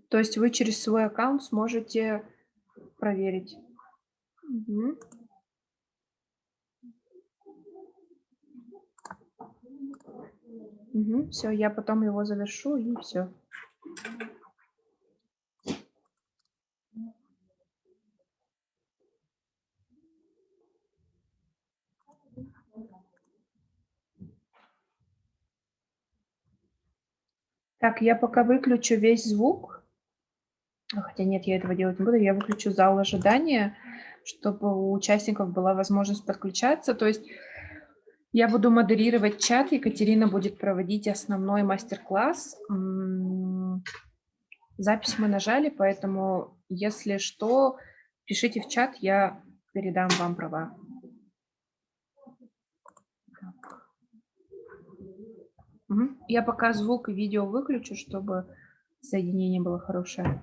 То есть вы через свой аккаунт сможете проверить. Мгм. Всё, я потом его завершу и все. Так, я пока выключу весь звук. Хотя нет, я этого делать не буду. Я выключу зал ожидания, чтобы у участников была возможность подключаться. То есть я буду модерировать чат, Екатерина будет проводить основной мастер-класс. Запись мы нажали, поэтому, если что, пишите в чат, я передам вам права. Я пока звук и видео выключу, чтобы соединение было хорошее.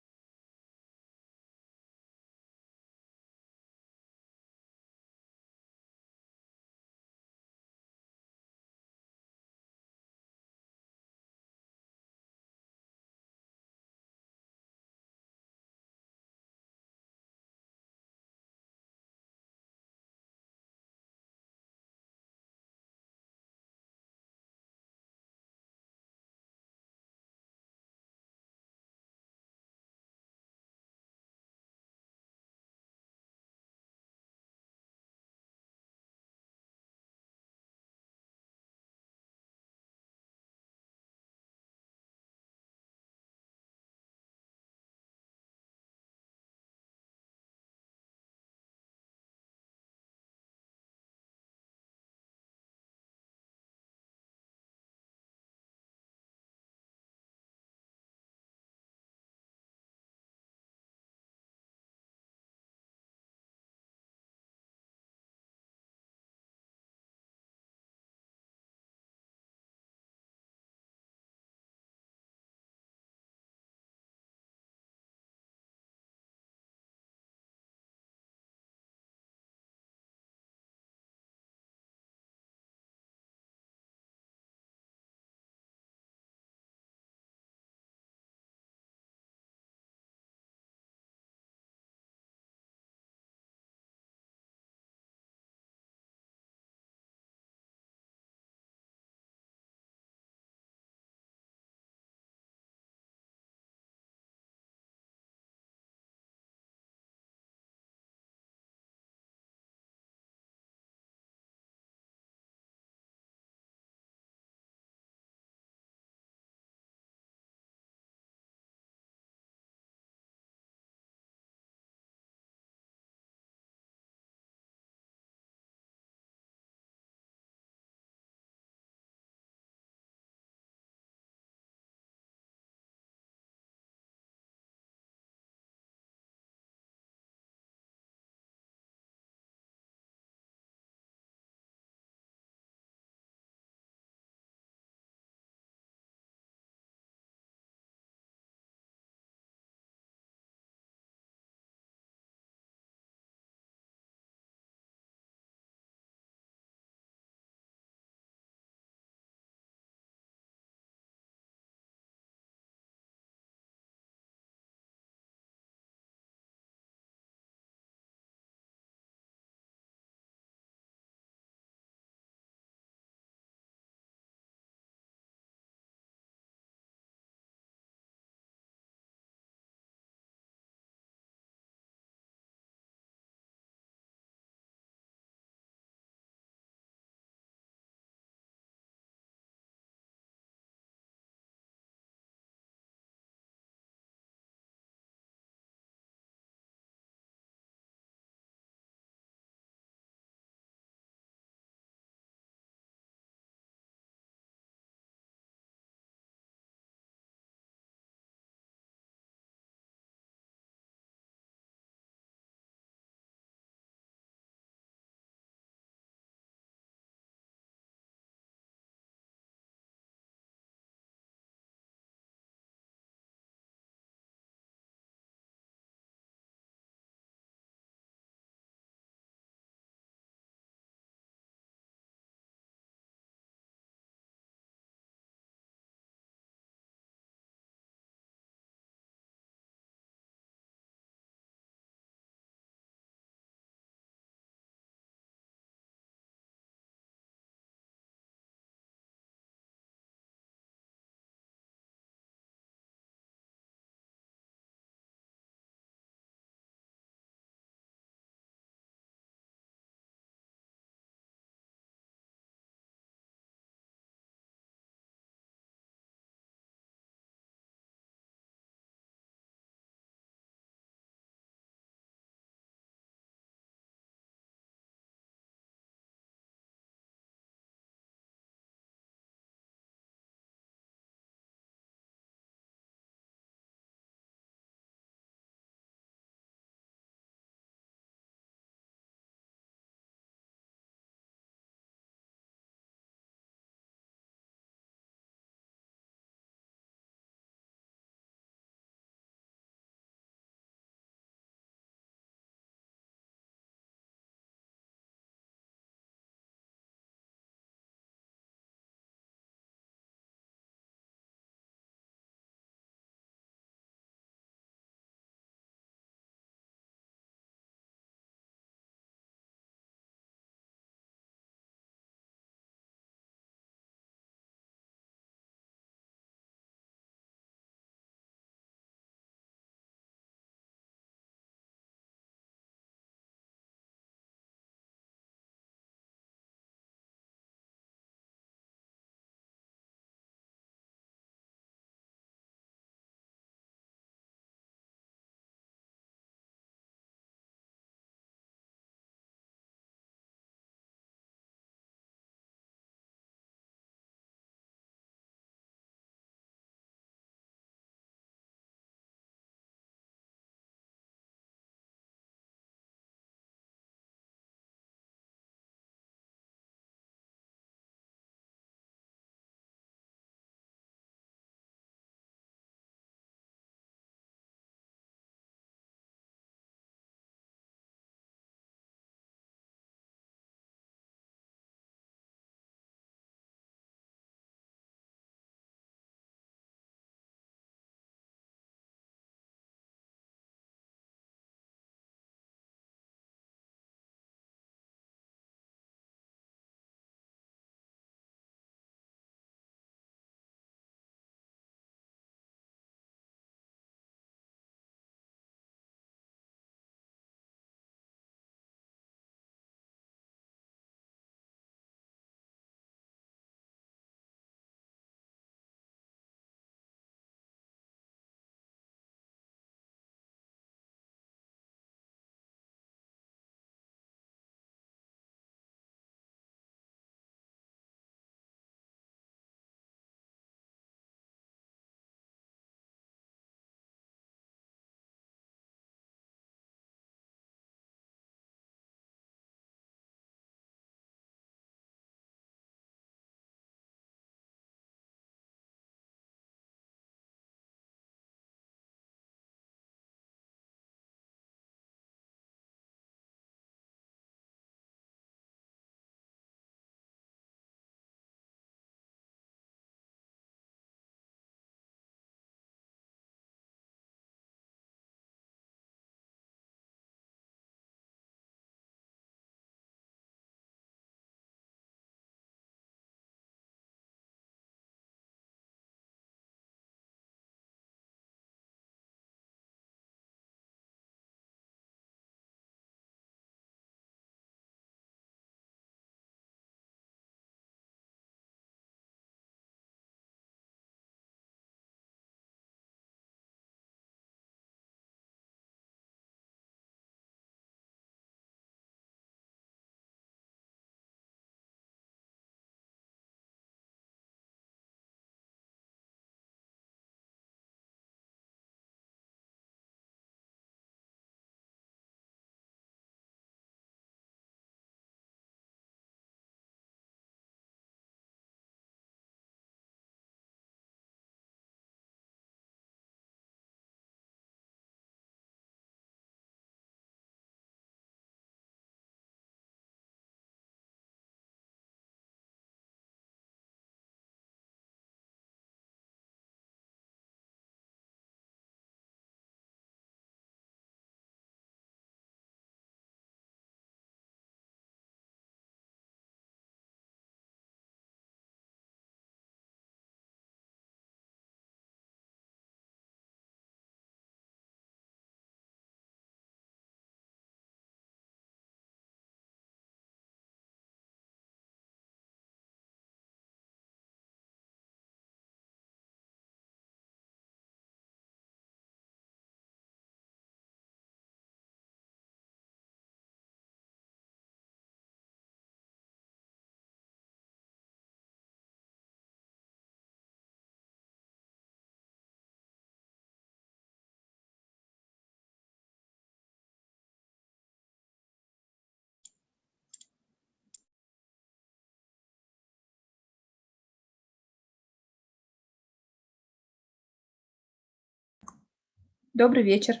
Добрый вечер.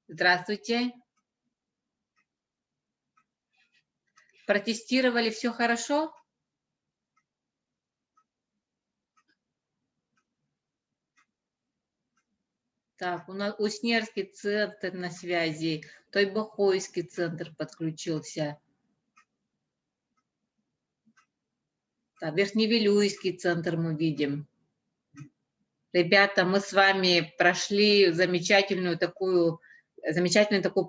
Здравствуйте. Протестировали, все хорошо? Так, у нас Уснерский центр на связи, Тойбахойский центр подключился, так, Верхневилюйский центр мы видим. Ребята, мы с вами прошли замечательное такое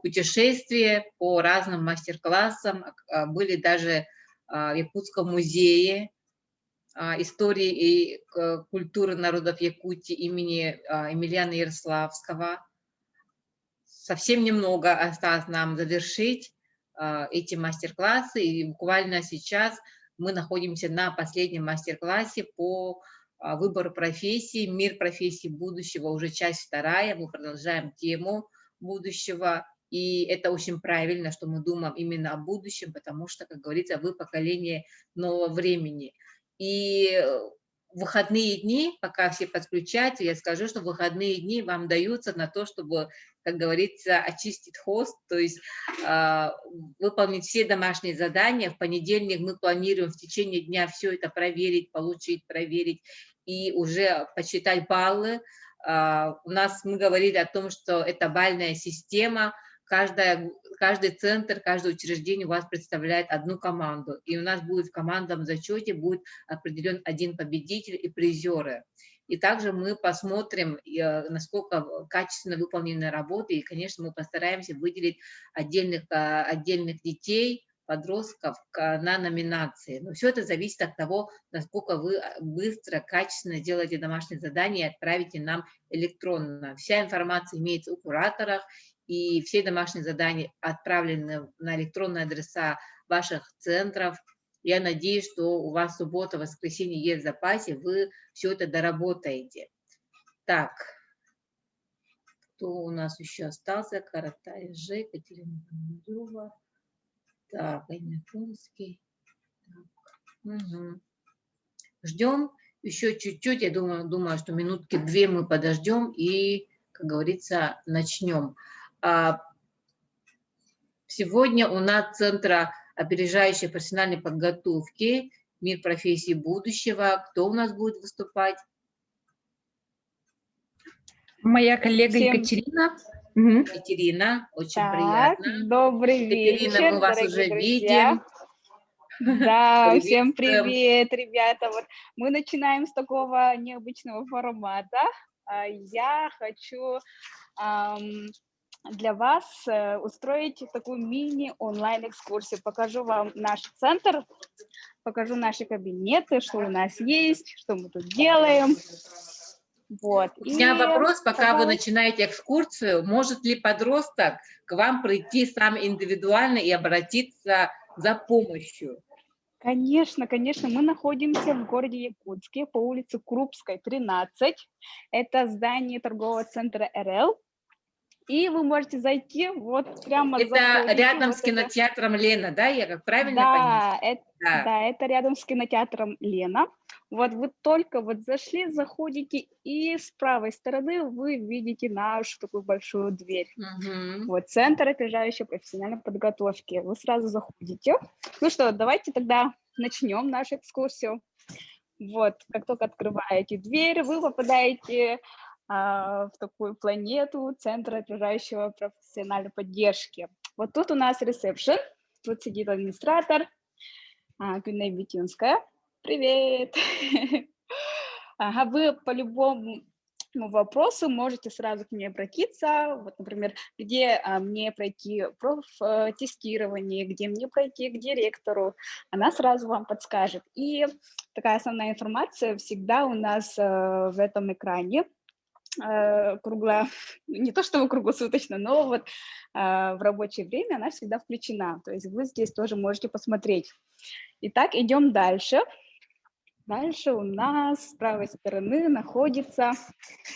путешествие по разным мастер-классам, были даже в Якутском музее истории и культуры народов Якутии имени Емельяна Ярославского. Совсем немного осталось нам завершить эти мастер-классы, и буквально сейчас мы находимся на последнем мастер-классе по выбору профессии, мир профессий будущего, уже часть вторая, мы продолжаем тему будущего, и это очень правильно, что мы думаем именно о будущем, потому что, как говорится, вы поколение нового времени. И в выходные дни, пока все подключаются, я скажу, что выходные дни вам даются на то, чтобы, как говорится, очистить хвост, то есть выполнить все домашние задания. В понедельник мы планируем в течение дня все это проверить, получить, проверить и уже посчитать баллы. У нас мы говорили о том, что это бальная система, каждый центр, каждое учреждение у вас представляет одну команду, и у нас будет в командном зачете будет определен один победитель и призеры. И также мы посмотрим, насколько качественно выполнена работа, и, конечно, мы постараемся выделить отдельных детей, подростков на номинации. Но все это зависит от того, насколько вы быстро, качественно делаете домашние задания и отправите нам электронно. Вся информация имеется у кураторов, и все домашние задания отправлены на электронные адреса ваших центров. Я надеюсь, что у вас суббота, воскресенье есть в запасе, вы все это доработаете. Так, кто у нас еще остался? Каратай Ж, Екатерина Пономарева. Так, Айна Тунский. Угу. Ждем еще чуть-чуть, я думаю, что минутки 2 мы подождем и, как говорится, начнем. Сегодня у нас Центра опережающей профессиональной подготовки «Мир профессий будущего». Кто у нас будет выступать? Моя коллега Всем... Екатерина. Екатерина, очень так, приятно. Добрый Екатерина, вечер, мы вас дорогие уже друзья. видим. Да, всем привет, ребята. Вот мы начинаем с такого необычного формата. Я хочу для вас устроить такую мини-онлайн-экскурсию. Покажу вам наш центр, покажу наши кабинеты, что у нас есть, что мы тут делаем. Вот. У меня вопрос, пока вы начинаете экскурсию, может ли подросток к вам прийти сам индивидуально и обратиться за помощью? Конечно, конечно. Мы находимся в городе Якутске по улице Крупской, 13. Это здание торгового центра РЛ. И вы можете зайти, вот прямо это рядом с кинотеатром Лена, да? Я как правильно понимаю? Да, это рядом с кинотеатром Лена. Вот вы только вот зашли, заходите, и с правой стороны вы видите нашу такую большую дверь. Вот Центр опережающей профессиональной подготовки. Вы сразу заходите. Ну что, давайте тогда начнем нашу экскурсию. Вот, как только открываете дверь, вы попадаете в такую планету Центра опережающей профессиональной поддержки. Вот тут у нас ресепшн, тут сидит администратор Гюней Битюнская. Привет! Ага, вы по любому вопросу можете сразу к ней обратиться. Вот, например, где мне пройти профтестирование, где мне пройти к директору. Она сразу вам подскажет. И такая основная информация всегда у нас в этом экране. Не то чтобы круглосуточно, но вот в рабочее время она всегда включена. То есть вы здесь тоже можете посмотреть. Итак, идем дальше. Дальше у нас с правой стороны находится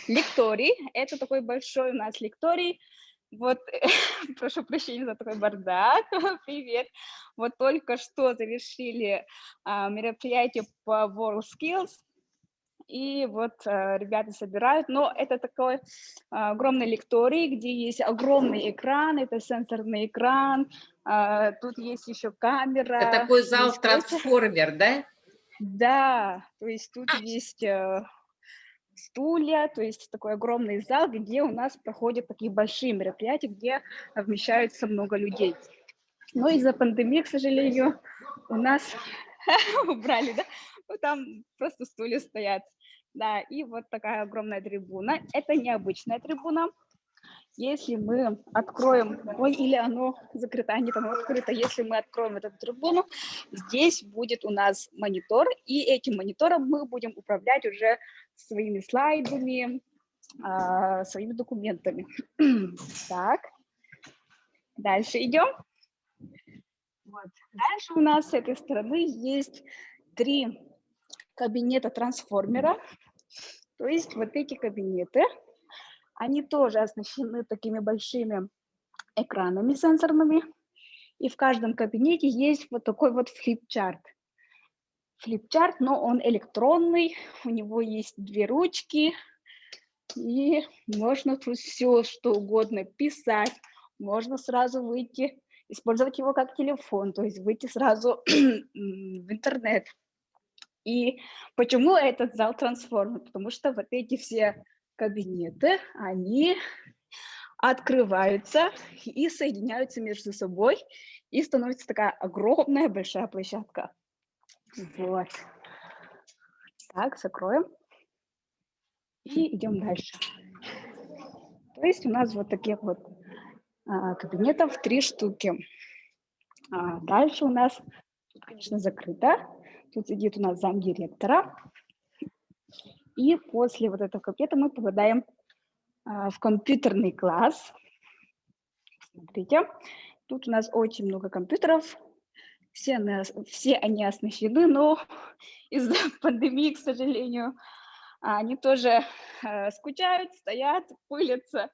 лекторий. Это такой большой у нас лекторий. Вот, прошу прощения за такой бардак. Привет. Вот только что завершили мероприятие по WorldSkills. и вот ребята собирают, но это такой огромный лекторий, где есть огромный экран, это сенсорный экран, тут есть еще камера. Это такой зал-трансформер, да? Да, то есть тут есть стулья, то есть такой огромный зал, где у нас проходят такие большие мероприятия, где вмещаются много людей. Но из-за пандемии, к сожалению, у нас убрали, да? Ну, там просто стулья стоят. Да, и вот такая огромная трибуна. Это необычная трибуна. Если мы откроем, ой, или оно закрыто, нет, оно открыто. Если мы откроем эту трибуну, здесь будет у нас монитор, и этим монитором мы будем управлять уже своими слайдами, своими документами. Так, дальше идем. Вот. Дальше у нас с этой стороны есть 3 кабинета трансформера. То есть вот эти кабинеты, они тоже оснащены такими большими экранами сенсорными. И в каждом кабинете есть вот такой вот флипчарт. Флипчарт, но он электронный, у него есть 2 ручки, и можно тут все, что угодно писать. Можно сразу выйти, использовать его как телефон, то есть выйти сразу в интернет. И почему этот зал трансформер? Потому что вот эти все кабинеты, они открываются и соединяются между собой, и становится такая огромная большая площадка. Вот. Так, закроем. И идем дальше. То есть у нас вот таких вот кабинетов 3 штуки. Дальше у нас, конечно, закрыто. Тут сидит у нас замдиректора. И после вот этого кабинета мы попадаем в компьютерный класс. Смотрите, тут у нас очень много компьютеров. Все они оснащены, но из-за пандемии, к сожалению, они тоже скучают, стоят, пылятся.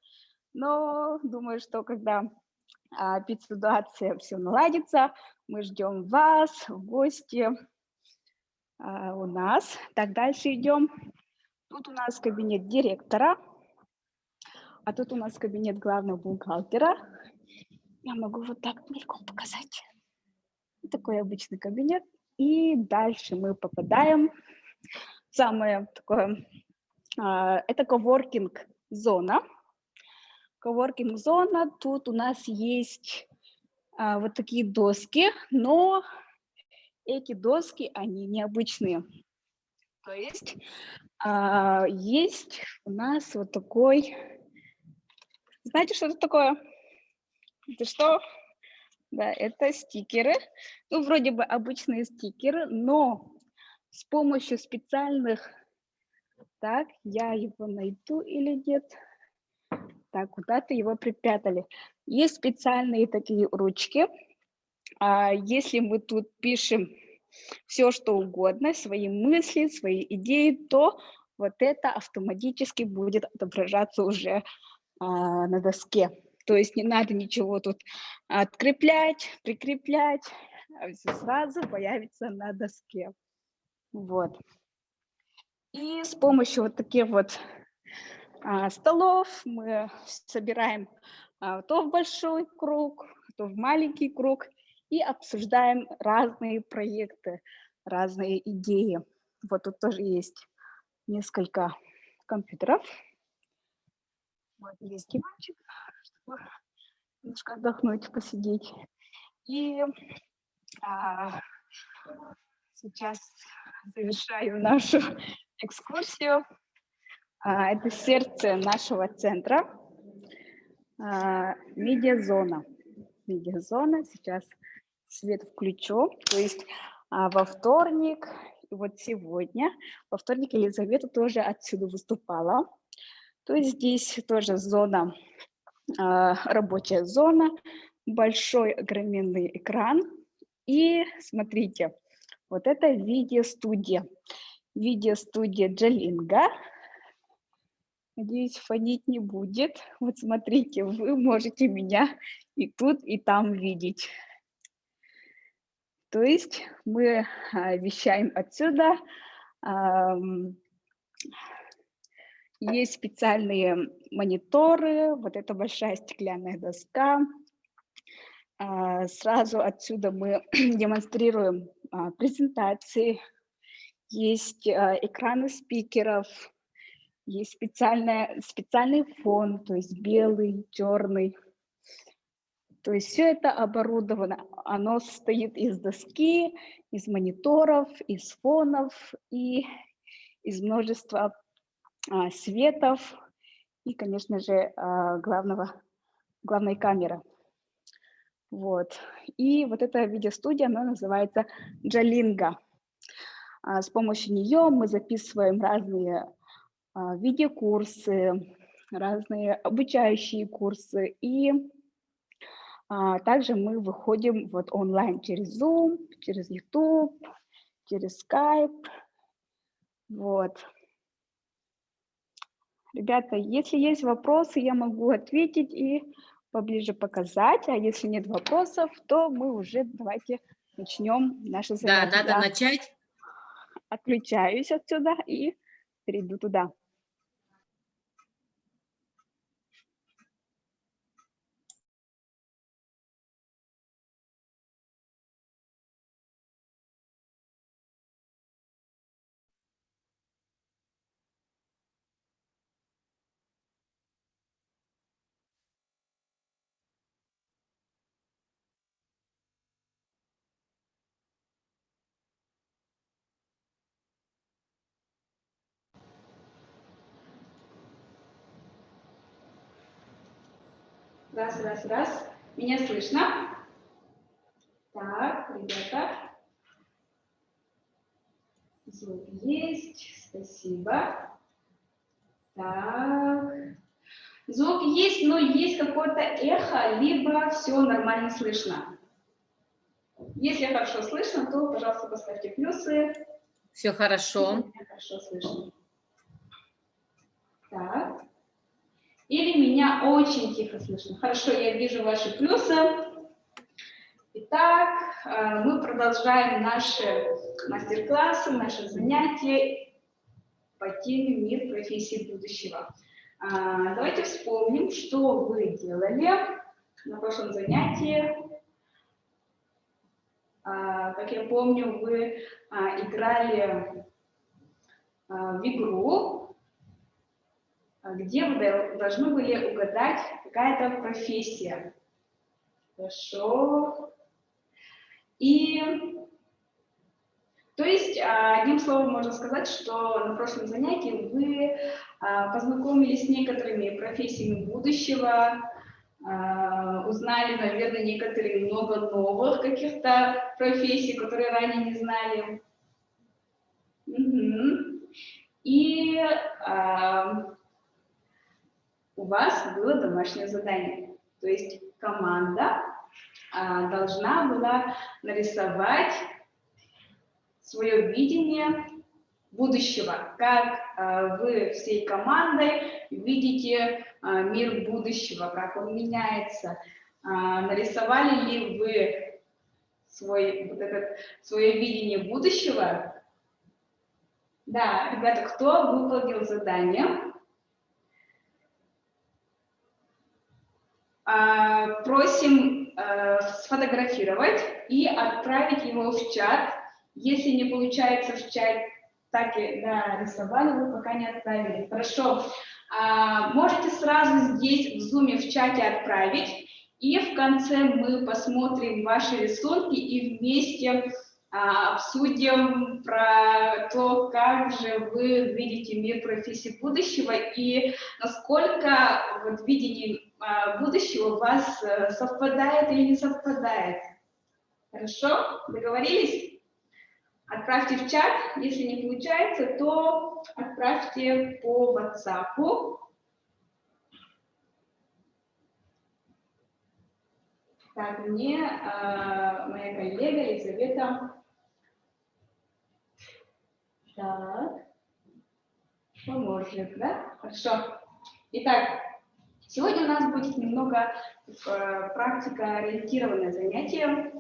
Но думаю, что когда ситуация все наладится, мы ждем вас в гости у нас. Так, дальше идем. Тут у нас кабинет директора, а тут у нас кабинет главного бухгалтера. Я могу вот так мельком показать. Такой обычный кабинет. И дальше мы попадаем в самое такое, это коворкинг-зона. Коворкинг-зона, тут у нас есть вот такие доски, но эти доски, они необычные. То есть есть у нас вот такой, знаете, что это такое? Это что? Да, это стикеры, ну, вроде бы обычные стикеры, но с помощью специальных, так, я его найду или нет, так, куда-то его припрятали. Есть специальные такие ручки, если мы тут пишем все, что угодно, свои мысли, свои идеи, то вот это автоматически будет отображаться уже на доске. То есть не надо ничего тут откреплять, прикреплять, все сразу появится на доске. Вот. И с помощью вот таких вот столов мы собираем то в большой круг, то в маленький круг и обсуждаем разные проекты, разные идеи. Вот тут тоже есть несколько компьютеров. Вот есть диванчик, чтобы немножко отдохнуть, посидеть. И сейчас завершаю нашу экскурсию. Это сердце нашего центра, медиазона. Медиазона, сейчас свет включу. То есть во вторник, и вот сегодня, во вторник Елизавета тоже отсюда выступала. То есть здесь тоже зона, рабочая зона, большой огроменный экран. И смотрите, вот это видеостудия. Видеостудия Джалинга. Надеюсь, фонить не будет. Вот смотрите, вы можете меня и тут, и там видеть. То есть мы вещаем отсюда. Есть специальные мониторы, вот эта большая стеклянная доска. Сразу отсюда мы демонстрируем презентации. Есть экраны спикеров, есть специальный фон, то есть белый, черный. То есть все это оборудовано, оно состоит из доски, из мониторов, из фонов и из множества светов и, конечно же, главной камеры. Вот. И вот эта видеостудия, она называется Jalingo. С помощью нее мы записываем разные видеокурсы, разные обучающие курсы, и также мы выходим вот онлайн через Zoom, через YouTube, через Skype. Вот. Ребята, если есть вопросы, я могу ответить и поближе показать, а если нет вопросов, то мы уже давайте начнем наше занятие. Да, надо начать. Отключаюсь отсюда и перейду туда. Раз. Меня слышно? Так, ребята. Звук есть. Спасибо. Так. Звук есть, но есть какое-то эхо, либо все нормально слышно. Если хорошо слышно, то, пожалуйста, поставьте плюсы. Все хорошо. Хорошо слышно. Так. Или меня очень тихо слышно. Хорошо, я вижу ваши плюсы. Итак, мы продолжаем наши мастер-классы, наши занятия по теме «Мир профессий будущего». Давайте вспомним, что вы делали на прошлом занятии. Как я помню, вы играли в игру, где вы должны были угадать какая-то профессия. Хорошо. И, то есть, одним словом можно сказать, что на прошлом занятии вы познакомились с некоторыми профессиями будущего, узнали, наверное, некоторые много новых каких-то профессий, которые ранее не знали. И у вас было домашнее задание. То есть команда должна была нарисовать свое видение будущего, как вы всей командой видите мир будущего, как он меняется. Нарисовали ли вы свое видение будущего? Да, ребята, кто выполнил задание? Просим сфотографировать и отправить его в чат. Если не получается в чат, так и рисовали, вы пока не отправили. Хорошо. Можете сразу здесь в Zoom в чате отправить, и в конце мы посмотрим ваши рисунки и вместе обсудим про то, как же вы видите мир профессий будущего и насколько вот видение будущего у вас совпадает или не совпадает. Хорошо? Договорились? Отправьте в чат. Если не получается, то отправьте по WhatsApp. Так, мне моя коллега Елизавета поможет, да? Хорошо. Итак, сегодня у нас будет немного практикоориентированное занятие,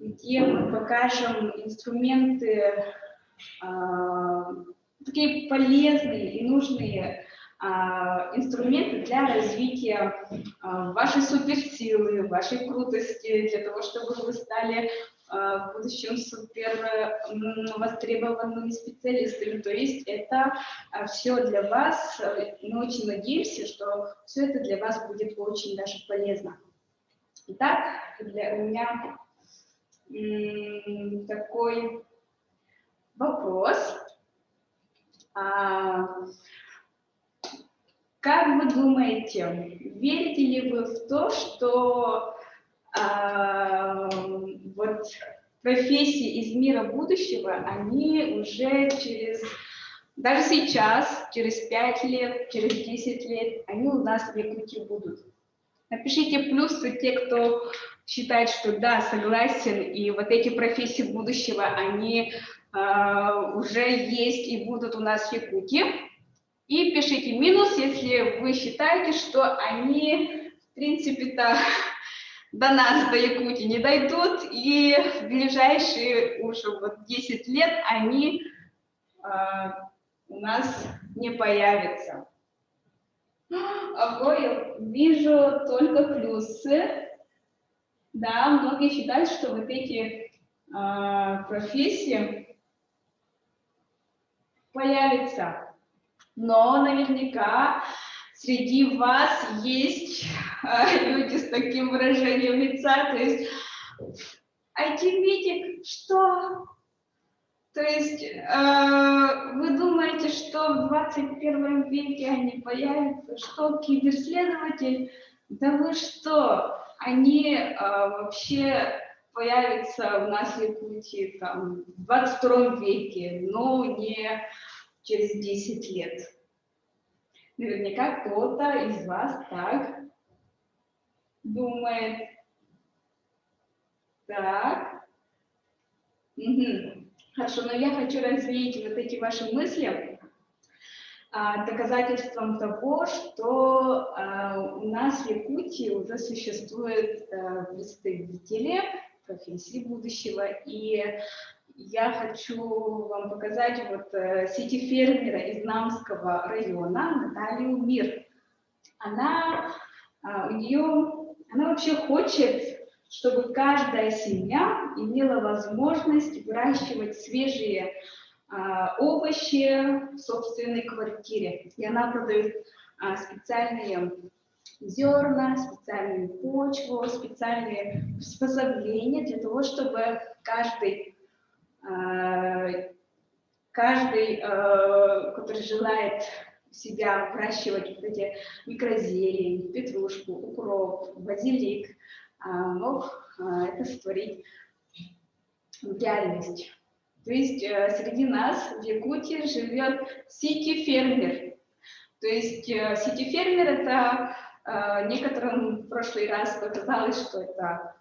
где мы покажем инструменты такие полезные и нужные инструменты для развития вашей суперсилы, вашей крутости, для того, чтобы вы стали в будущем супер востребованными специалистами. То есть это все для вас. Мы очень надеемся, что все это для вас будет очень даже полезно. Итак, у меня такой вопрос. Как вы думаете, верите ли вы в то, что вот профессии из мира будущего, они уже даже сейчас, через 5 лет, через 10 лет, они у нас в Якутии будут? Напишите плюсы те, кто считает, что да, согласен, и вот эти профессии будущего, они уже есть и будут у нас в Якутии. И пишите минус, если вы считаете, что они, в принципе-то, до нас, до Якутии не дойдут, и в ближайшие уже вот 10 лет они у нас не появятся. Вижу только плюсы. Да, многие считают, что вот эти профессии появятся. Но наверняка среди вас есть люди с таким выражением лица, то есть IT-медик, что? То есть вы думаете, что в 21 веке они появятся? Что, киберследователь? Да вы что? Они вообще появятся у нас в Якутии там, в 22 веке, но не через 10 лет. Наверняка кто-то из вас так думает. Так. Хорошо, но я хочу развеять вот эти ваши мысли доказательством того, что у нас в Якутии уже существуют представители профессии будущего, и я хочу вам показать вот сети фермера из Намского района Наталью Мир. Она вообще хочет, чтобы каждая семья имела возможность выращивать свежие овощи в собственной квартире. И она продает специальные зерна, специальную почву, специальные приспособления для того, чтобы каждый, который желает себя выращивать вот эти микрозелень, петрушку, укроп, базилик, мог это сотворить в реальность. То есть среди нас в Якутии живет сити-фермер. То есть сити-фермер — это некоторым в прошлый раз показалось, что это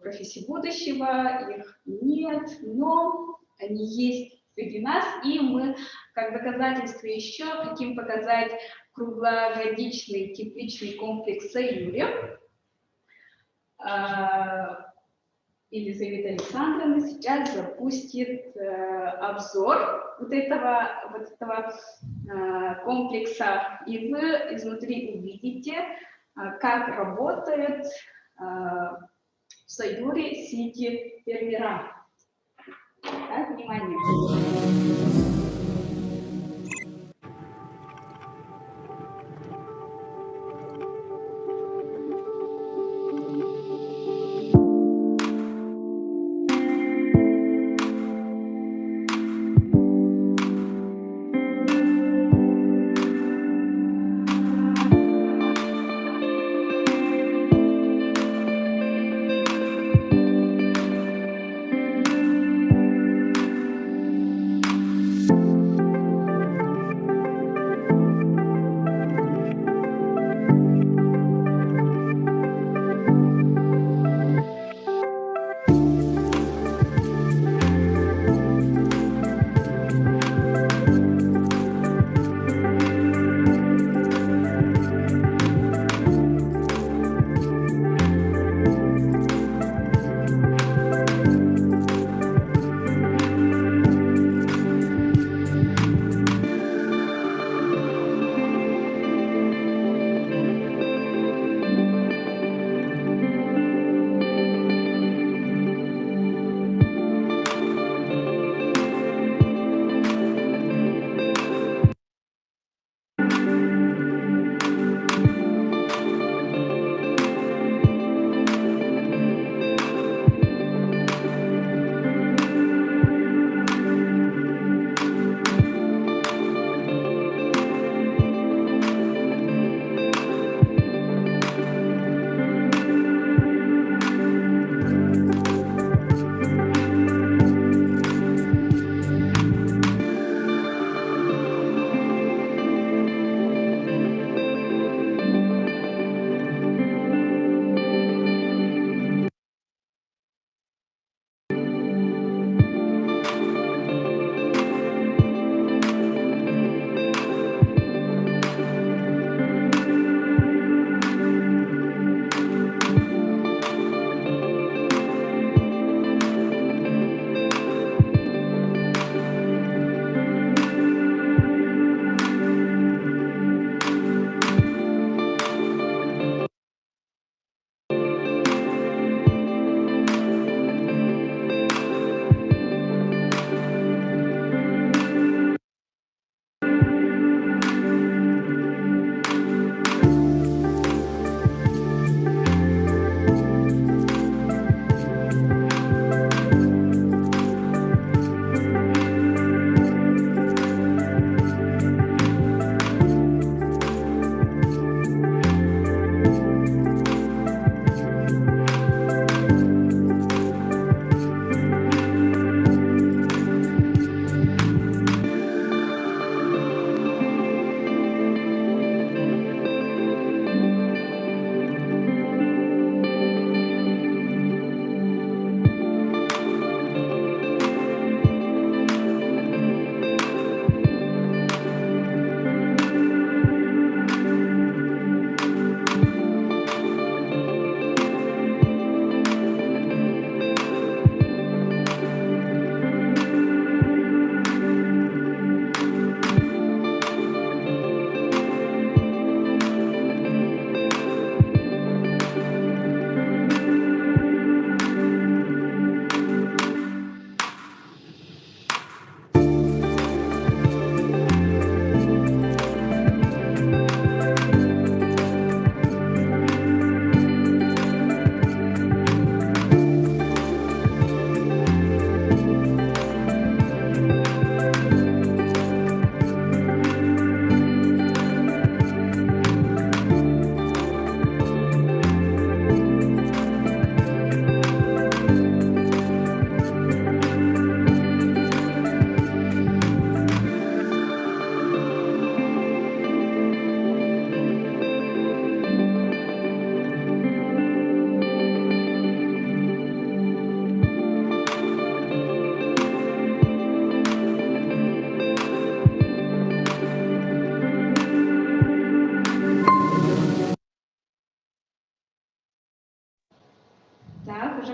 профессии будущего, их нет, но они есть среди нас, и мы как доказательство еще хотим показать круглогодичный тепличный комплекс «Саюри». Елизавета Александровна сейчас запустит обзор вот этого комплекса, и вы изнутри увидите, как работает в Саюри сети фермера. Так, внимание.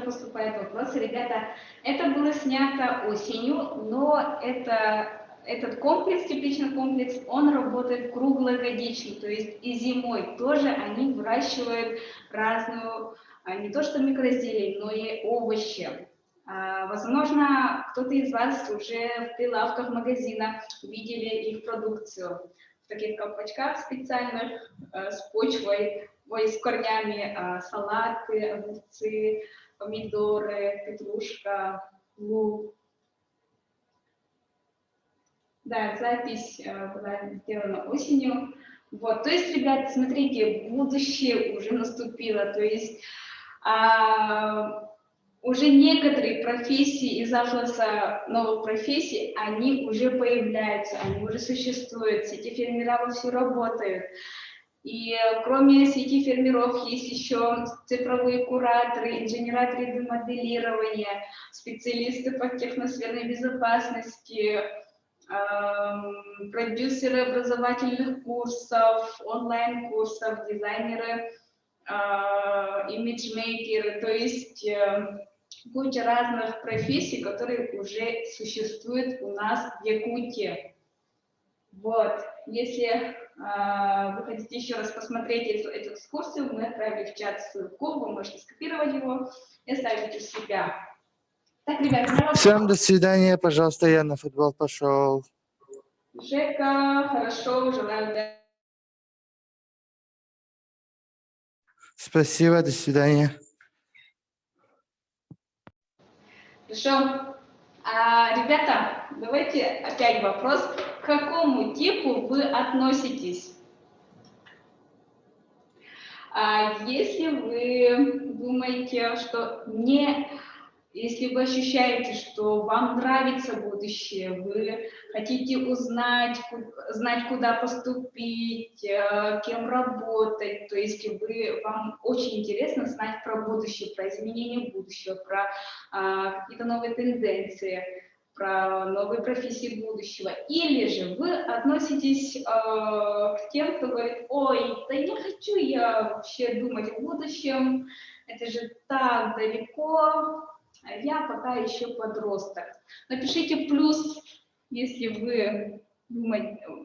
поступают вопросы. Ребята, это было снято осенью, но этот комплекс, тепличный комплекс, он работает круглогодично, то есть и зимой тоже они выращивают разную, не то что микрозелень, но и овощи. Возможно, кто-то из вас уже в прилавках магазина видели их продукцию в таких колпачках специальных с почвой, с корнями, салаты, огурцы, помидоры, петрушка, лук. Да, запись была сделана осенью. Вот, то есть, ребята, смотрите, будущее уже наступило, то есть уже некоторые профессии из атласа новых профессий, они уже появляются, они уже существуют, сети фермеров вовсю работают. И кроме сети фермеров есть еще цифровые кураторы, инженера 3D-моделирования, специалисты по техносферной безопасности, продюсеры образовательных курсов, онлайн-курсов, дизайнеры, имиджмейкеры, то есть куча разных профессий, которые уже существуют у нас в Якутии. Вот, если вы хотите еще раз посмотреть эту экскурсию, мы отправили в чат ссылку, вы можете скопировать его и оставить у себя. Так, ребята, всем до свидания, пожалуйста, я на футбол пошел. Жека, хорошо, желаю удачи. Спасибо, до свидания. Хорошо. Ребята, давайте опять вопрос. К какому типу вы относитесь? Если вы думаете, что если вы ощущаете, что вам нравится будущее, вы хотите знать, куда поступить, кем работать, то есть вам очень интересно знать про будущее, про изменения будущего, про какие-то новые тенденции, про новые профессии будущего. Или же вы относитесь к тем, кто говорит: ой, да не хочу я вообще думать о будущем, это же так далеко, я пока еще подросток. Напишите плюс, если вы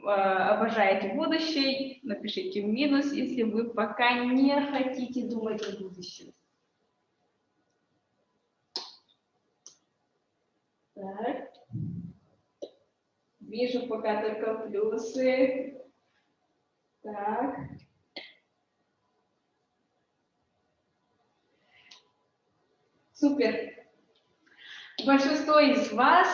обожаете будущее, напишите минус, если вы пока не хотите думать о будущем. Так. Вижу пока только плюсы. Так. Супер. Большинство из вас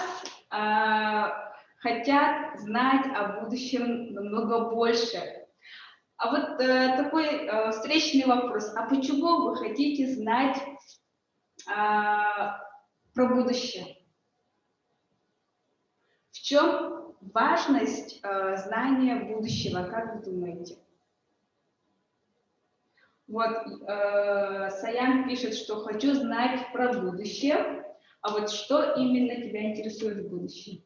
хотят знать о будущем намного больше. А вот такой встречный вопрос. А почему вы хотите знать про будущее? В чем важность знания будущего, как вы думаете? Вот Саян пишет, что хочу знать про будущее. А вот что именно тебя интересует в будущем?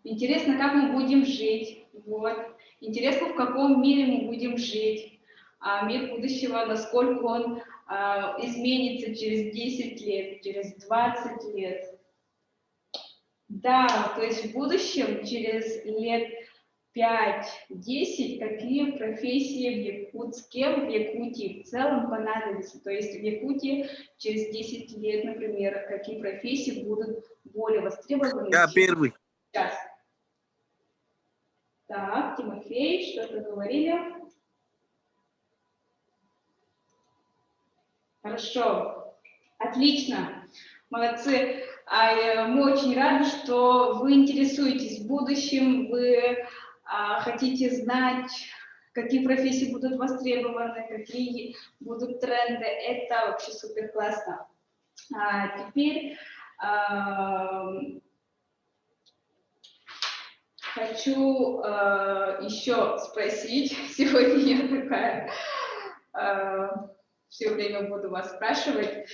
Интересно, как мы будем жить. Вот. Интересно, в каком мире мы будем жить. Мир будущего, насколько он изменится через 10 лет, через 20 лет. Да, то есть в будущем, через лет 5-10, какие профессии в Якутии в целом понадобятся. То есть в Якутии через 10 лет, например, какие профессии будут более востребованы. Я первый. Сейчас. Так, Тимофей, что-то говорили? Хорошо, отлично, молодцы. Мы очень рады, что вы интересуетесь будущим, вы хотите знать, какие профессии будут востребованы, какие будут тренды. Это вообще супер классно. Теперь хочу еще спросить, сегодня я такая, все время буду вас спрашивать.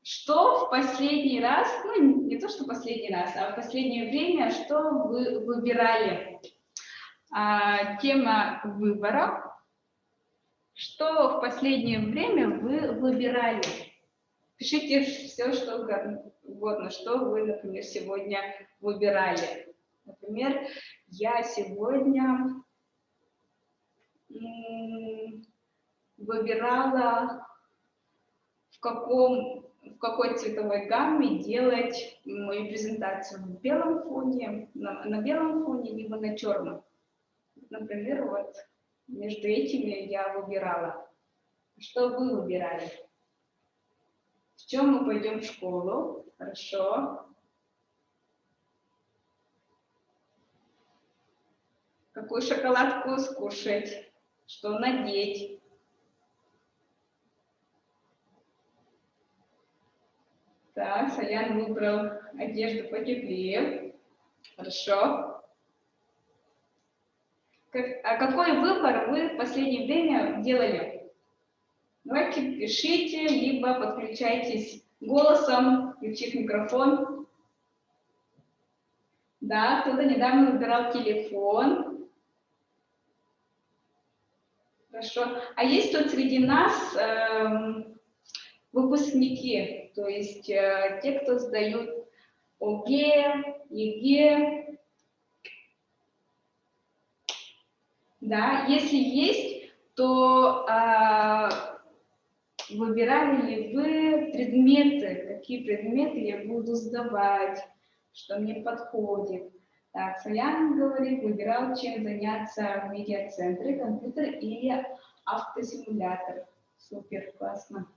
Что в последний раз, ну не то, что последний раз, а в последнее время, что вы выбирали? Тема выборов. Что в последнее время вы выбирали? Пишите все, что угодно, что вы, например, сегодня выбирали. Например, я сегодня выбирала, в какой цветовой гамме делать мою презентацию. В белом фоне, на белом фоне, либо на черном. Например, вот между этими я выбирала. Что вы выбирали? В чем мы пойдем в школу? Хорошо. Какую шоколадку скушать? Что надеть? Так, Саян выбрал одежду потеплее. Хорошо. Какой выбор вы в последнее время делали? Давайте пишите, либо подключайтесь голосом, включив микрофон. Да, кто-то недавно выбирал телефон. Хорошо. А есть тут среди нас выпускники, то есть те, кто сдают ОГЭ, ЕГЭ. Да, если есть, то выбирали ли вы предметы, какие предметы я буду сдавать, что мне подходит. Так, Саян говорит, выбирал, чем заняться в медиацентре, компьютер или автосимулятор. Супер, классно.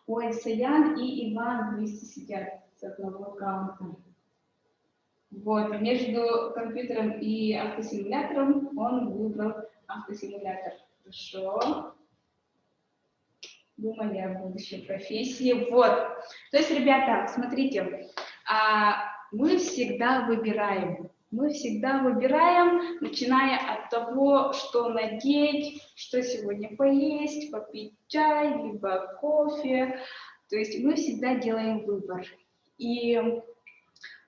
Ой, Саян и Иван вместе сидят с одного аккаунта. Вот, между компьютером и автосимулятором он выбрал автосимулятор. Хорошо. Думали о будущей профессии. Вот. То есть, ребята, смотрите, мы всегда выбираем. Мы всегда выбираем, начиная от того, что надеть, что сегодня поесть, попить чай, либо кофе. То есть мы всегда делаем выбор. И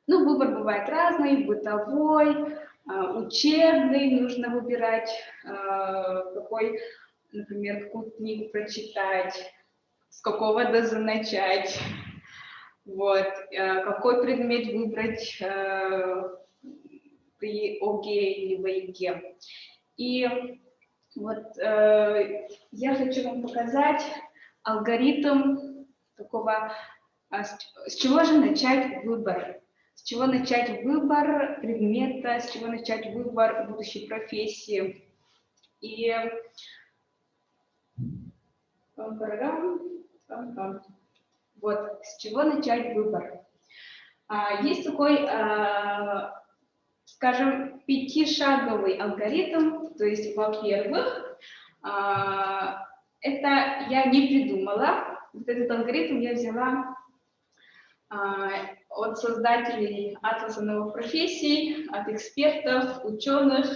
выбор бывает разный, бытовой, учебный, нужно выбирать, какой, например, какую книгу прочитать, с какого доза начать, вот, какой предмет выбрать при ОГЭ или ЕГЭ. И вот я хочу вам показать алгоритм такого, с чего же начать выбор. С чего начать выбор предмета, с чего начать выбор будущей профессии. И вот, с чего начать выбор. Есть такой, скажем, 5-шаговый алгоритм. То есть, во-первых, это я не придумала. Вот этот алгоритм я взяла от создателей Атласа новых профессий, от экспертов, ученых.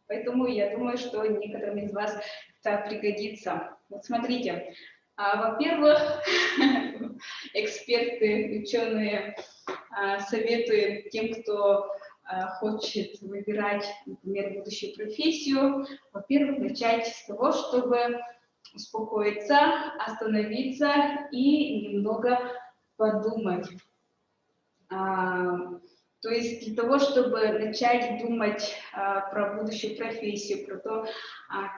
Поэтому я думаю, что некоторым из вас это пригодится. Вот смотрите, во-первых, эксперты, ученые советуют тем, кто хочет выбирать, например, будущую профессию, во-первых, начать с того, чтобы успокоиться, остановиться и немного подумать. То есть для того, чтобы начать думать про будущую профессию, про то,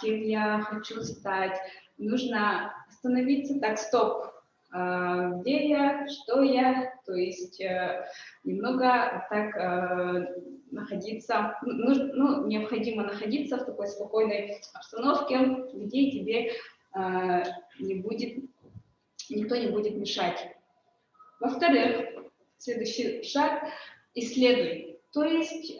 кем я хочу стать, нужно остановиться, так, стоп, где я, что я, то есть немного так находиться, необходимо находиться в такой спокойной обстановке, где тебе никто не будет мешать. Во-вторых, следующий шаг – исследуй. То есть,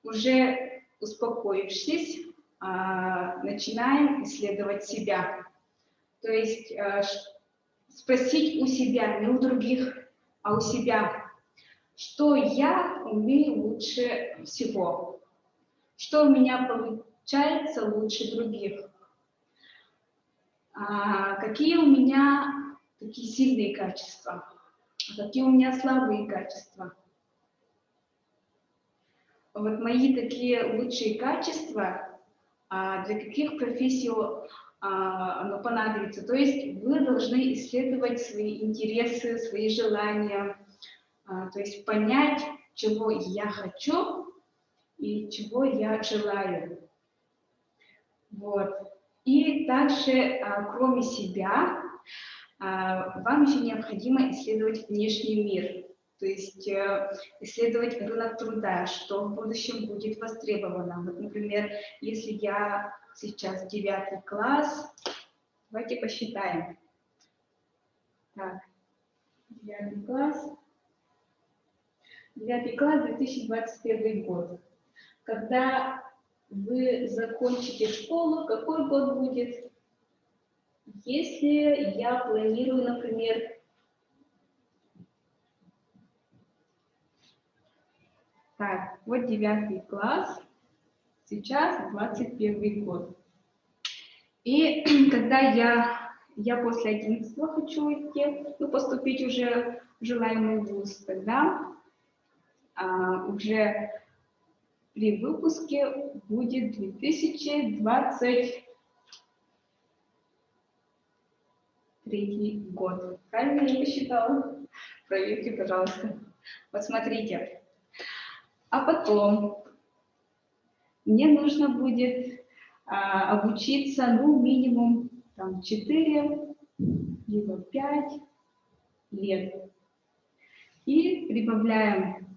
уже успокоившись, начинаем исследовать себя. То есть, спросить у себя, не у других, а у себя, что я умею лучше всего, что у меня получается лучше других. какие у меня такие сильные качества, какие у меня слабые качества. Вот мои такие лучшие качества, для каких профессий оно понадобится. То есть вы должны исследовать свои интересы, свои желания, то есть понять, чего я хочу и чего я желаю. Вот. И также, кроме себя, вам еще необходимо исследовать внешний мир, то есть исследовать рынок труда, что в будущем будет востребовано. Вот, например, если я сейчас 9 класс, давайте посчитаем. Так, 9 класс, 2021 год. Когда вы закончите школу, какой год будет? Если я планирую, например, так, вот 9 класс, сейчас 21 год. И когда я после 11 хочу идти, поступить уже в желаемый вуз, тогда уже при выпуске будет 2023 год. Правильно я посчитала? Проверьте, пожалуйста. Посмотрите. А потом мне нужно будет обучиться, минимум 4, либо 5 лет. И прибавляем.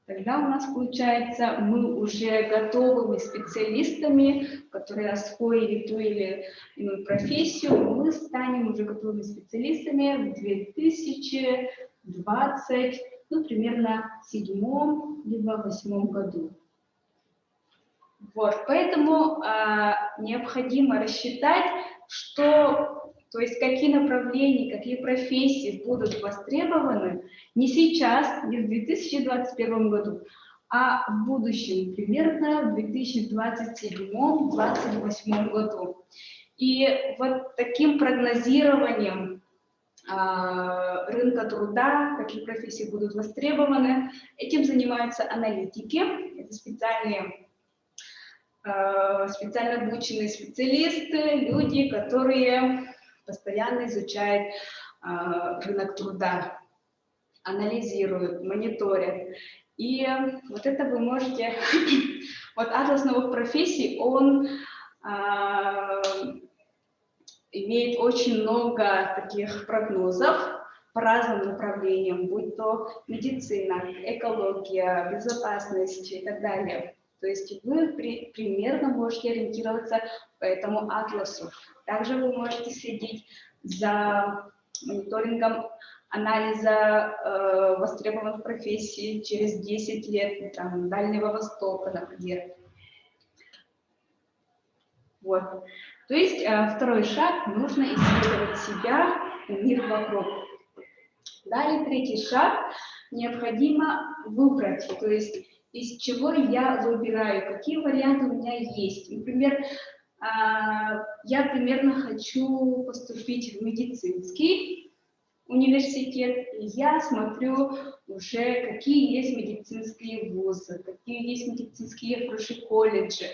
Тогда у нас получается, мы уже готовыми специалистами, которые освоили ту или иную профессию, мы станем уже готовыми специалистами в 2020, примерно 7 либо 8 году. Вот, поэтому необходимо рассчитать, то есть какие направления, какие профессии будут востребованы не сейчас, не в 2021 году, а в будущем, примерно в 2027-2028 году. И вот таким прогнозированием рынка труда, какие профессии будут востребованы, этим занимаются аналитики, это специально обученные специалисты, люди, которые постоянно изучают рынок труда, анализируют, мониторят. И вот это вы можете... Вот атлас новых профессий, он имеет очень много таких прогнозов по разным направлениям, будь то медицина, экология, безопасность и так далее. То есть вы примерно можете ориентироваться по этому атласу. Также вы можете следить за мониторингом анализа востребованных профессий через 10 лет, Дальнего Востока, например. Вот. То есть второй шаг, нужно исследовать себя и мир вокруг. Далее третий шаг, необходимо выбрать, то есть из чего я выбираю, какие варианты у меня есть. Например, я примерно хочу поступить в медицинский университет, и я смотрю уже, какие есть медицинские вузы, какие есть медицинские хорошие колледжи.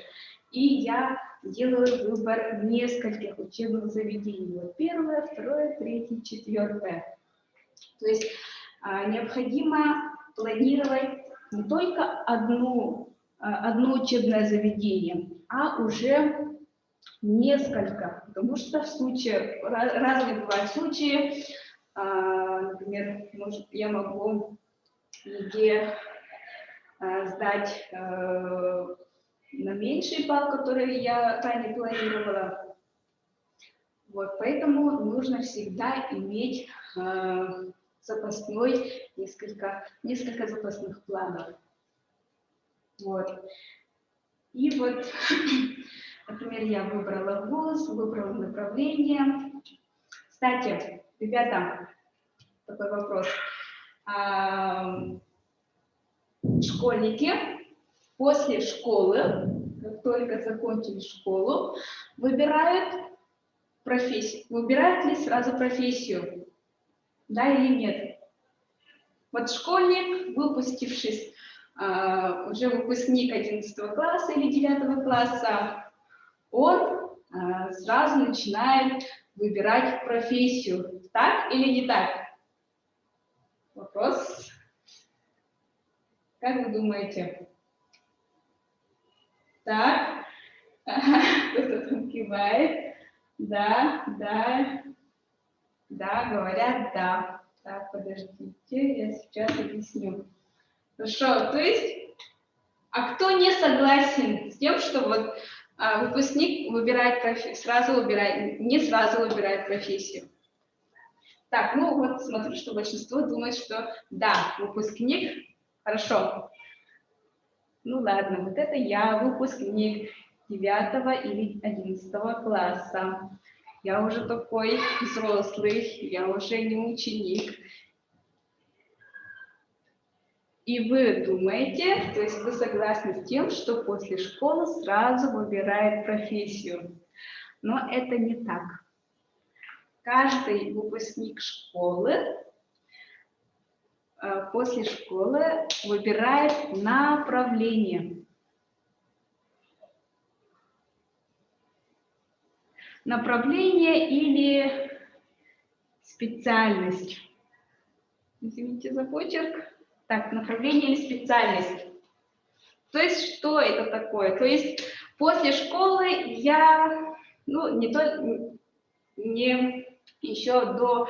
И я делаю выбор нескольких учебных заведений. Первое, второе, третье, четвертое. То есть необходимо планировать не только одно учебное заведение, а уже несколько. Потому что в случае, разные бывают случаи, например, я могу ЕГЭ сдать на меньший балл, который я ранее планировала. Вот, поэтому нужно всегда иметь несколько запасных планов. Вот. И вот, например, я выбрала вуз, выбрала направление. Кстати, ребята, такой вопрос. Школьники после школы, как только закончили школу, выбирают профессию. Выбирают ли сразу профессию? Да или нет? Вот школьник, выпустившись, уже выпускник 11 класса или 9 класса, он сразу начинает выбирать профессию. Так или не так? Вопрос. Как вы думаете? Так. Кто-то там кивает. Да, говорят да. Так, подождите, я сейчас объясню. Хорошо, то есть, а кто не согласен с тем, что вот выпускник выбирает профессию, не сразу выбирает профессию? Так, ну вот смотрю, что большинство думает, что да, выпускник, хорошо. Ну ладно, вот это я, выпускник 9 или 11 класса. Я уже такой взрослый, я уже не ученик. И вы думаете, то есть вы согласны с тем, что после школы сразу выбирает профессию. Но это не так. Каждый выпускник школы после школы выбирает направление. Направление или специальность. Извините за почерк. Так, направление или специальность. То есть, что это такое? То есть, после школы я, еще до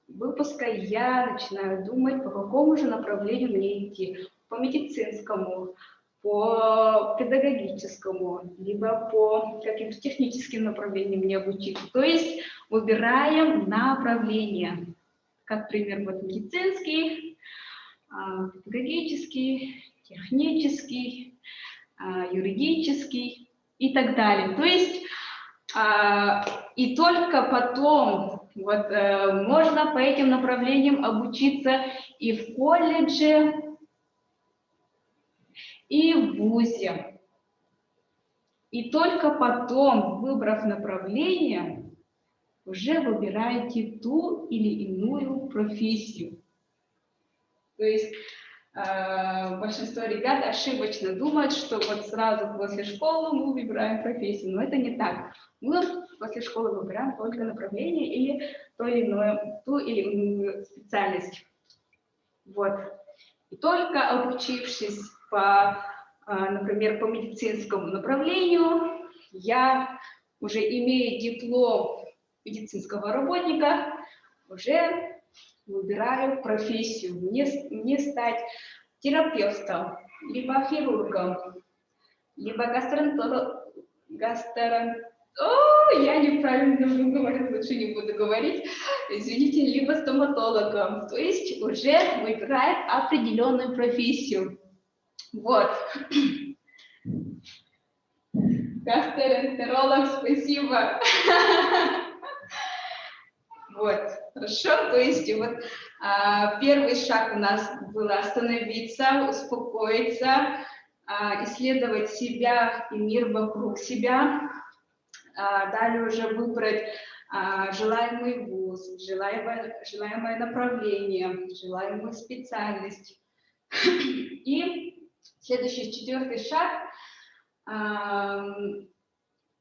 выпуска я начинаю думать, по какому же направлению мне идти. По медицинскому, по педагогическому, либо по каким-то техническим направлениям мне обучиться. То есть выбираем направление. Как пример, вот медицинский, педагогический, технический, юридический и так далее. То есть и только потом можно по этим направлениям обучиться и в колледже, и в вузе. И только потом, выбрав направление, уже выбираете ту или иную профессию. То есть большинство ребят ошибочно думают, что вот сразу после школы мы выбираем профессию, но это не так. Мы после школы выбираем только направление или ту или иную специальность. Вот. И только обучившись например, по медицинскому направлению, я уже имея диплом медицинского работника, уже выбираю профессию. Мне стать терапевтом, либо хирургом, либо я неправильно говорю, лучше не буду говорить, извините, либо стоматологом. То есть уже выбирает определенную профессию. Вот. Гастроэнтеролог, спасибо. Вот, хорошо, то есть вот первый шаг у нас был остановиться, успокоиться, исследовать себя и мир вокруг себя, далее уже выбрать желаемый вуз, желаемое направление, желаемую специальность. И следующий, 4-й шаг,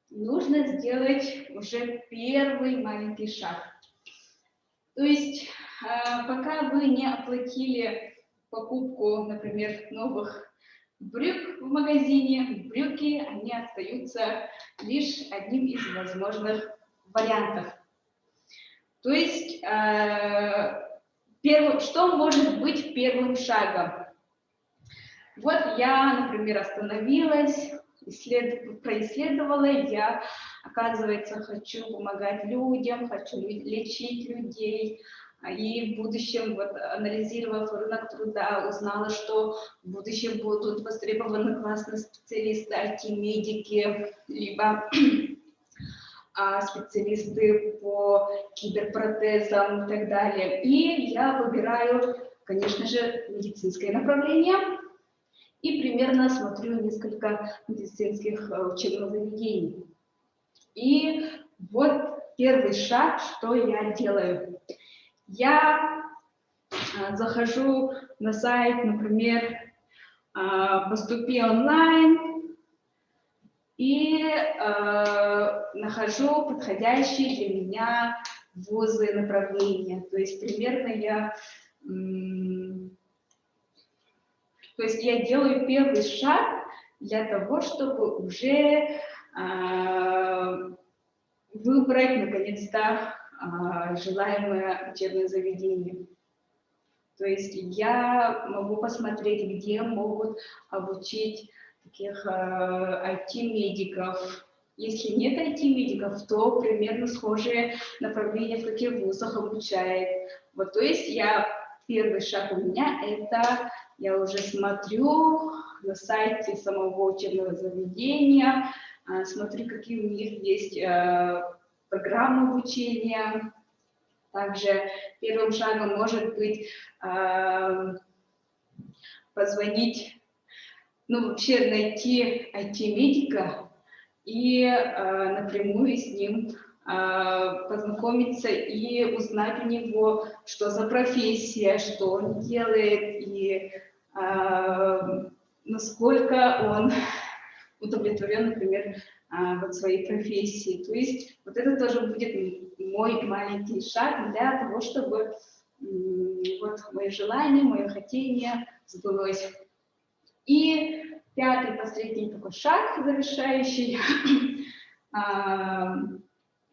нужно сделать уже первый маленький шаг. То есть пока вы не оплатили покупку, например, новых брюк в магазине, брюки, они остаются лишь одним из возможных вариантов. То есть что может быть первым шагом? Вот я, например, остановилась, происследовала, я, оказывается, хочу помогать людям, хочу лечить людей, и в будущем, вот, анализировав рынок труда, узнала, что в будущем будут востребованы классные специалисты, IT-медики, либо специалисты по киберпротезам и так далее. И я выбираю, конечно же, медицинское направление и примерно смотрю несколько медицинских учебных заведений. И Вот первый шаг, что я делаю. Я захожу на сайт, например, «Поступи онлайн» и нахожу подходящие для меня вузы, направления. То есть примерно я делаю первый шаг для того, чтобы уже выбрать, наконец-то, желаемое учебное заведение. То есть я могу посмотреть, где могут обучить таких IT-медиков. Если нет IT-медиков, то примерно схожие направления в каких вузах обучает. Вот, то есть первый шаг у меня это я уже смотрю на сайте самого учебного заведения, смотрю, какие у них есть программы обучения. Также первым шагом может быть позвонить, вообще найти IT-медика и напрямую с ним познакомиться и узнать у него, что за профессия, что он делает и насколько он удовлетворен, например, вот своей профессии. То есть вот это тоже будет мой маленький шаг для того, чтобы вот мои желания, мое хотение сбылось. И пятый, последний такой шаг, завершающий,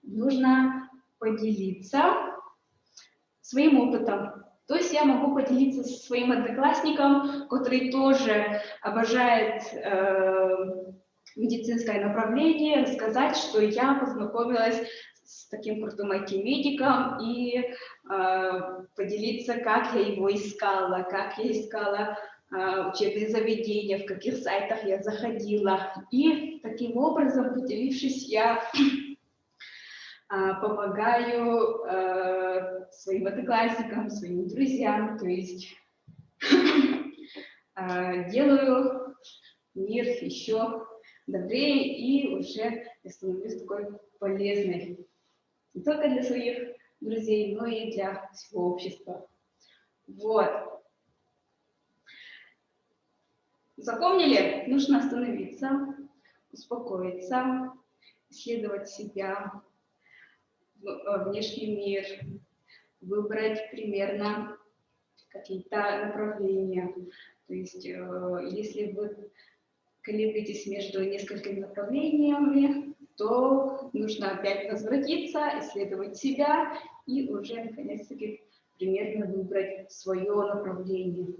нужно поделиться своим опытом. То есть я могу поделиться со своим одноклассником, который тоже обожает медицинское направление, рассказать, что я познакомилась с таким крутым IT-медиком и поделиться, как я его искала, как я искала учебные заведения, в каких сайтах я заходила. И таким образом, поделившись, я помогаю своим одноклассникам, своим друзьям, то есть делаю мир еще добрее и уже я становлюсь такой полезной не только для своих друзей, но и для всего общества. Вот. Запомнили? Нужно остановиться, успокоиться, исследовать себя, внешний мир, выбрать примерно какие-то направления. То есть, если вы колеблетесь между несколькими направлениями, то нужно опять возвратиться, исследовать себя и уже, наконец-таки, примерно выбрать свое направление.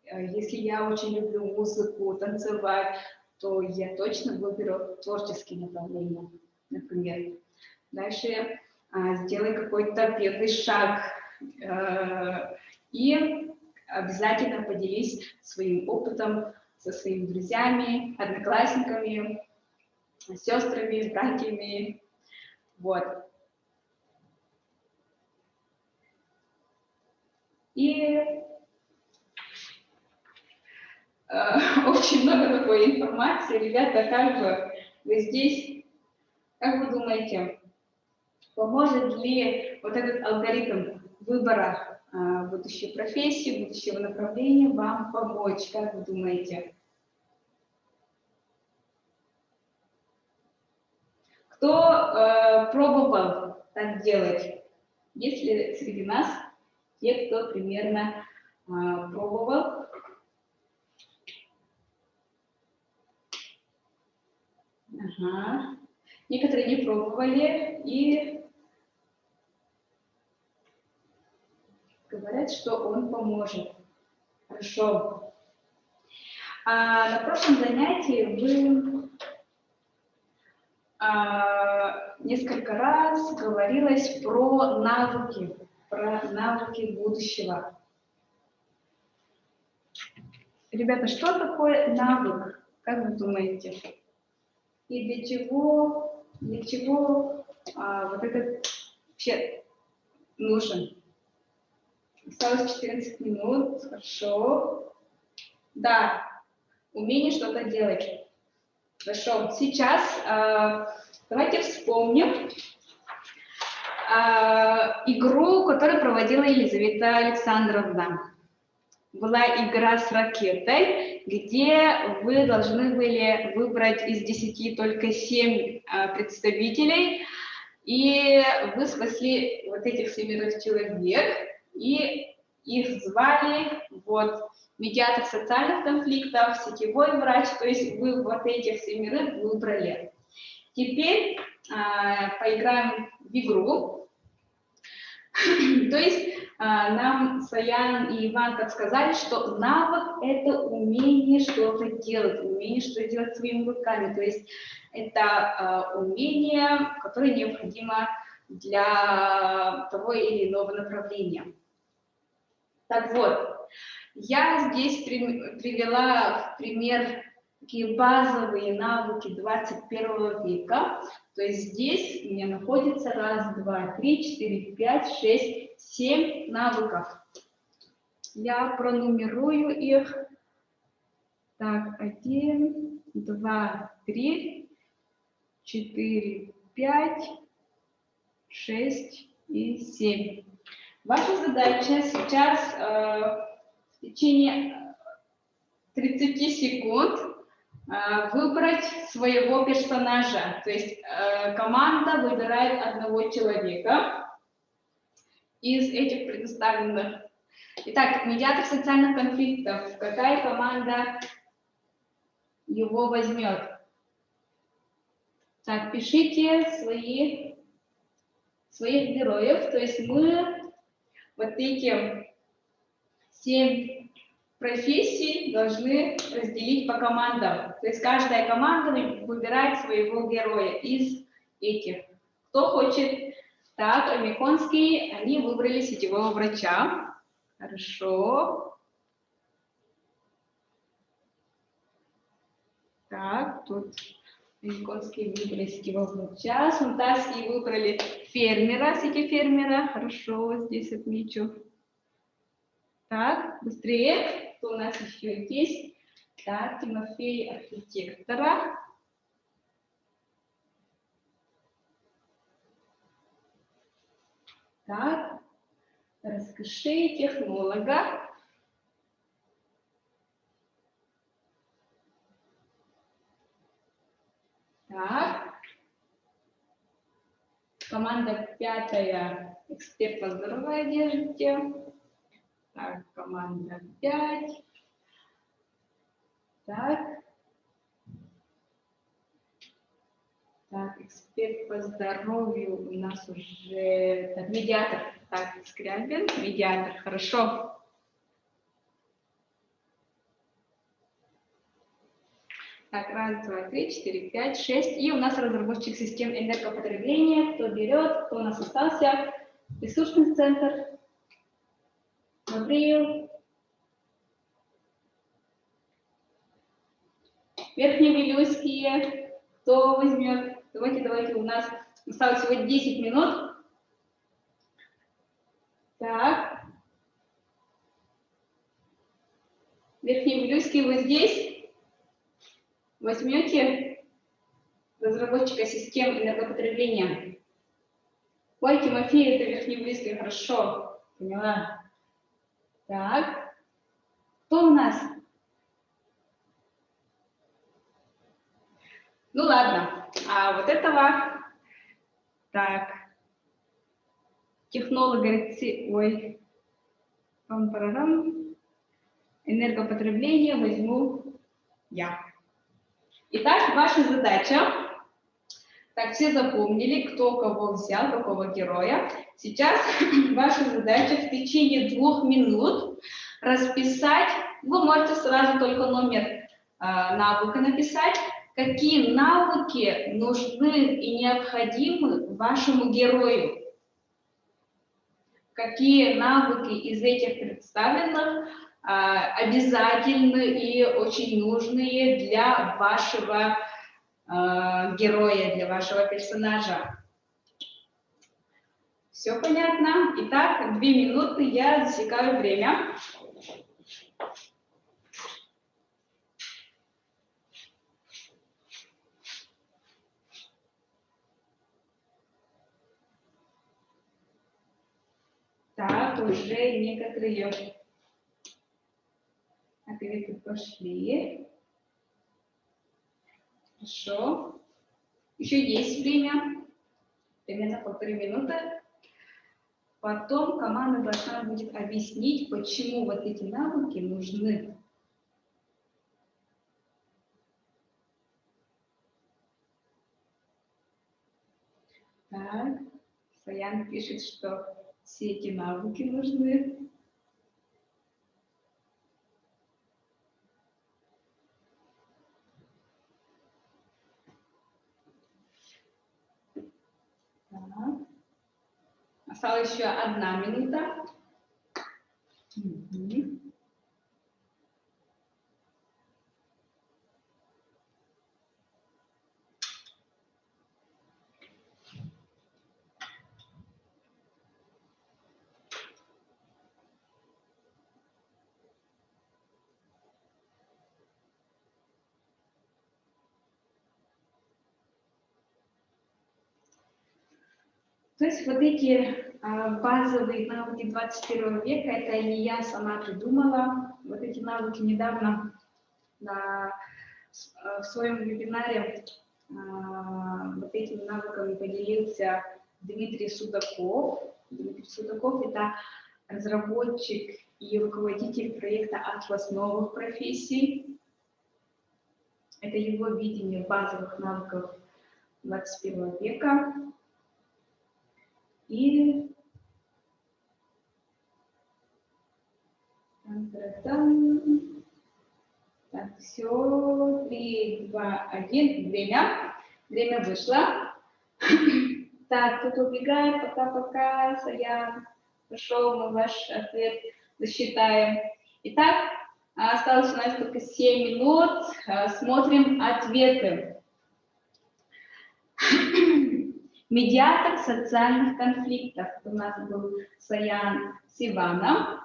Если я очень люблю музыку, танцевать, то я точно выберу творческие направления, например. Дальше сделай какой-то первый шаг и обязательно поделись своим опытом со своими друзьями, одноклассниками, сестрами, братьями. Вот. И очень много такой информации. Ребята, как бы вы здесь, как вы думаете, поможет ли вот этот алгоритм выбора будущей профессии, будущего направления вам помочь? Как вы думаете? Кто пробовал так делать? Есть ли среди нас те, кто примерно пробовал? Ага. Некоторые не пробовали и говорят, что он поможет. Хорошо. На прошлом занятии вы несколько раз говорилось про навыки будущего. Ребята, что такое навык? Как вы думаете? И для чего вот этот вообще нужен? Осталось 14 минут, хорошо. Да, умение что-то делать. Хорошо, сейчас Давайте вспомним игру, которую проводила Елизавета Александровна. Была игра с ракетой, где вы должны были выбрать из 10 только 7 представителей, и вы спасли вот этих 7 человек, и их звали вот медиатор социальных конфликтов, сетевой врач, то есть вы вот этих 7 выбрали. Теперь поиграем в игру. То есть нам Саян и Иван подсказали, что навык – это умение что-то делать, умение что-то делать своими руками. То есть это умение, которое необходимо для того или иного направления. Так вот, я здесь привела в пример такие базовые навыки 21 века. То есть здесь у меня находится 1, 2, 3, 4, 5, 6, 7 навыков. Я пронумерую их. Так, 1, 2, 3, 4, 5, 6 и 7. Ваша задача сейчас в течение 30 секунд выбрать своего персонажа. То есть команда выбирает одного человека из этих предоставленных. Итак, медиатор социальных конфликтов. Какая команда его возьмет? Так, пишите своих героев. То есть мы вот эти 7 профессий должны разделить по командам. То есть каждая команда выбирает своего героя из этих. Кто хочет? Так, Амиконский, они выбрали сетевого врача. Хорошо. Так, тут Амиконский выбрали сетевого врача. Сунтарский выбрали фермера, сетифермера. Хорошо, здесь отмечу. Так, быстрее. Кто у нас еще есть? Так, Тимофей, архитектора. Так, Раскоши, технолога. Так. Команда 5, эксперт по здоровой одежде. Так, команда 5. Так. Так, эксперт по здоровью у нас уже... Так, медиатор. Так, Скрябин, медиатор, хорошо. Так, 1, 2, 3, 4, 5, 6. И у нас разработчик систем энергопотребления. Кто берет, кто у нас остался? Ресурсный центр. Гавриил. Верхневилюйские. Кто возьмет? Давайте, у нас осталось всего 10 минут. Так. Верхневилюйские, вы здесь? Возьмете разработчика систем энергопотребления? Ой, Тимофей, это Верхневилюйский, хорошо. Поняла. Так. Кто у нас? Ну ладно, а вот этого, так, технолога, ой, энергопотребление возьму я. Итак, ваша задача, так, все запомнили, кто кого взял, какого героя. Сейчас ваша задача в течение 2 минут расписать, вы можете сразу только номер навыка написать, какие навыки нужны и необходимы вашему герою. Какие навыки из этих представленных обязательны и очень нужные для вашего героя, для вашего персонажа. Все понятно? Итак, 2 минуты, я засекаю время. Так, уже некоторые ответы пошли. Хорошо. Еще есть время. Примерно 1,5 минуты. Потом команда должна будет объяснить, почему вот эти навыки нужны. Так, Саян пишет, что все эти навыки нужны. Так. Осталась еще 1 минута. То есть вот эти базовые навыки 21 века, это не я сама придумала. Вот эти навыки недавно в своем вебинаре вот этими навыками поделился Дмитрий Судаков. Дмитрий Судаков – это разработчик и руководитель проекта «Атлас новых профессий». Это его видение базовых навыков 21 века. И так, все, 3, 2, 1, время вышло. Так, кто-то убегает, пока-пока, Саян, пошел, мы ваш ответ засчитаем. Итак, осталось у нас только 7 минут, смотрим ответы. Медиатор социальных конфликтов. У нас был Саян с Иваном.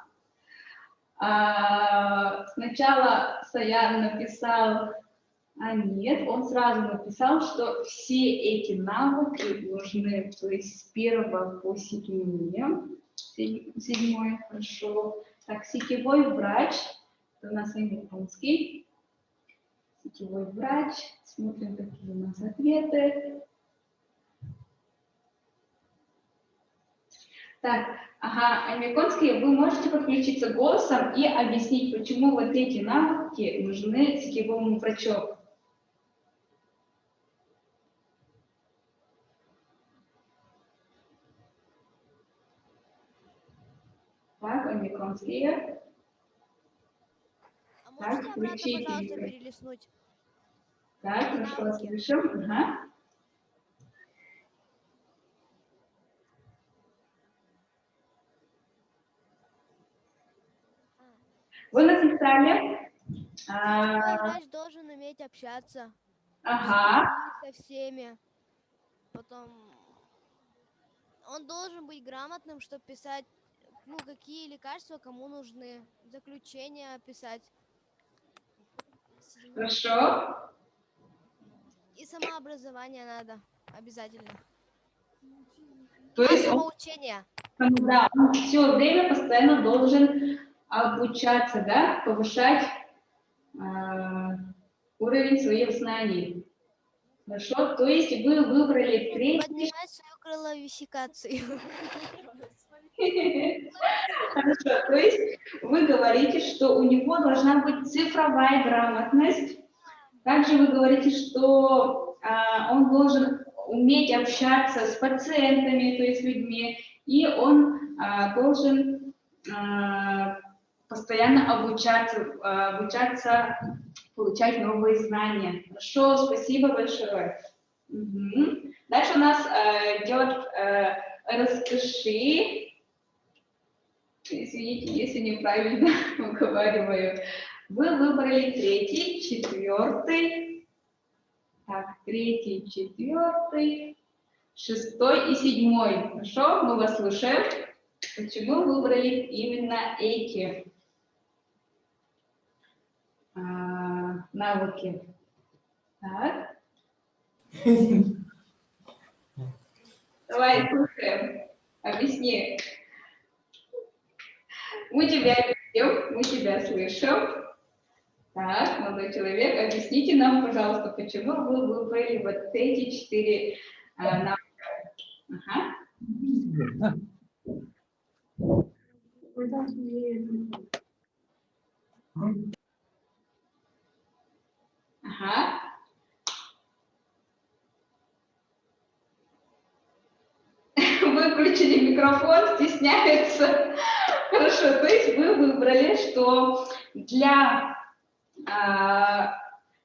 Сначала Саян написал, нет, он сразу написал, что все эти навыки нужны, то есть с 1 по 7. 7, хорошо. Так, сетевой врач, это у нас японский. Сетевой врач, смотрим, какие у нас ответы. Так, Аймяконский, вы можете подключиться голосом и объяснить, почему вот эти навыки нужны сетевому врачу? Так, Аймяконский. А можете обратно, пожалуйста, перелистнуть? Так, хорошо, слышим. Ага. Вы написали. Врач должен уметь общаться со всеми. Потом он должен быть грамотным, чтобы писать, ну, какие лекарства кому нужны, заключения писать. Хорошо. И самообразование надо обязательно. То есть самоучение. Да, он все время постоянно должен обучаться, да, повышать уровень своих знаний. Хорошо, то есть вы выбрали 3. Поднимать свою квалификацию. Хорошо, то есть вы говорите, что у него должна быть цифровая грамотность. Также вы говорите, что он должен уметь общаться с пациентами, то есть людьми, и он должен постоянно обучаться, получать новые знания. Хорошо, спасибо большое. Угу. Дальше у нас идет «Распиши». Извините, если неправильно выговариваю. Вы выбрали 3, 4. Так, 3, 4, 6 и 7. Хорошо, мы вас слушаем. Почему выбрали именно эти навыки? Так. Давай, слушаем. Объясни. тебя видим, мы тебя слышим. Так, молодой человек, объясните нам, пожалуйста, почему вы выбрали вот эти 4 навыка. Ага. Ага. Выключили микрофон, стесняются. Хорошо, то есть вы выбрали, что для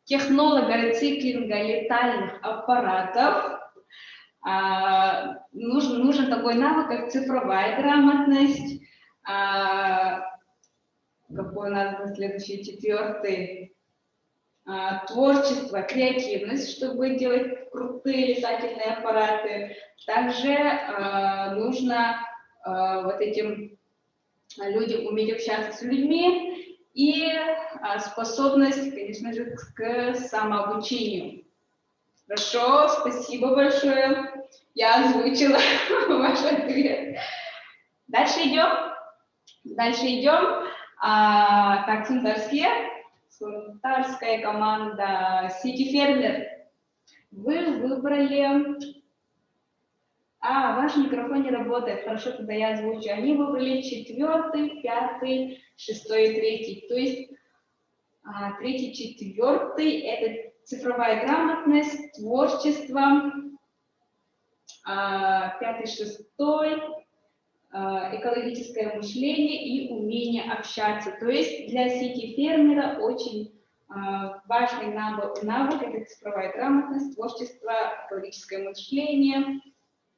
технолога циклинга летальных аппаратов нужен такой навык, как цифровая грамотность. Какой у нас был следующий, 4-й? Творчество, креативность, чтобы делать крутые летательные аппараты. Также нужно вот этим людям уметь общаться с людьми и способность, конечно же, к самообучению. Хорошо, спасибо большое. Я озвучила ваш ответ. Дальше идем. Так, Сунтарская команда City Farmer. Вы выбрали... ваш микрофон не работает. Хорошо, тогда я озвучу. Они выбрали 4-й, 5-й, 6-й и 3-й. То есть 3-й, 4-й – это цифровая грамотность, творчество. 5-й, 6-й – экологическое мышление и умение общаться. То есть для сити-фермера очень важный навык – это цифровая грамотность, творчество, экологическое мышление,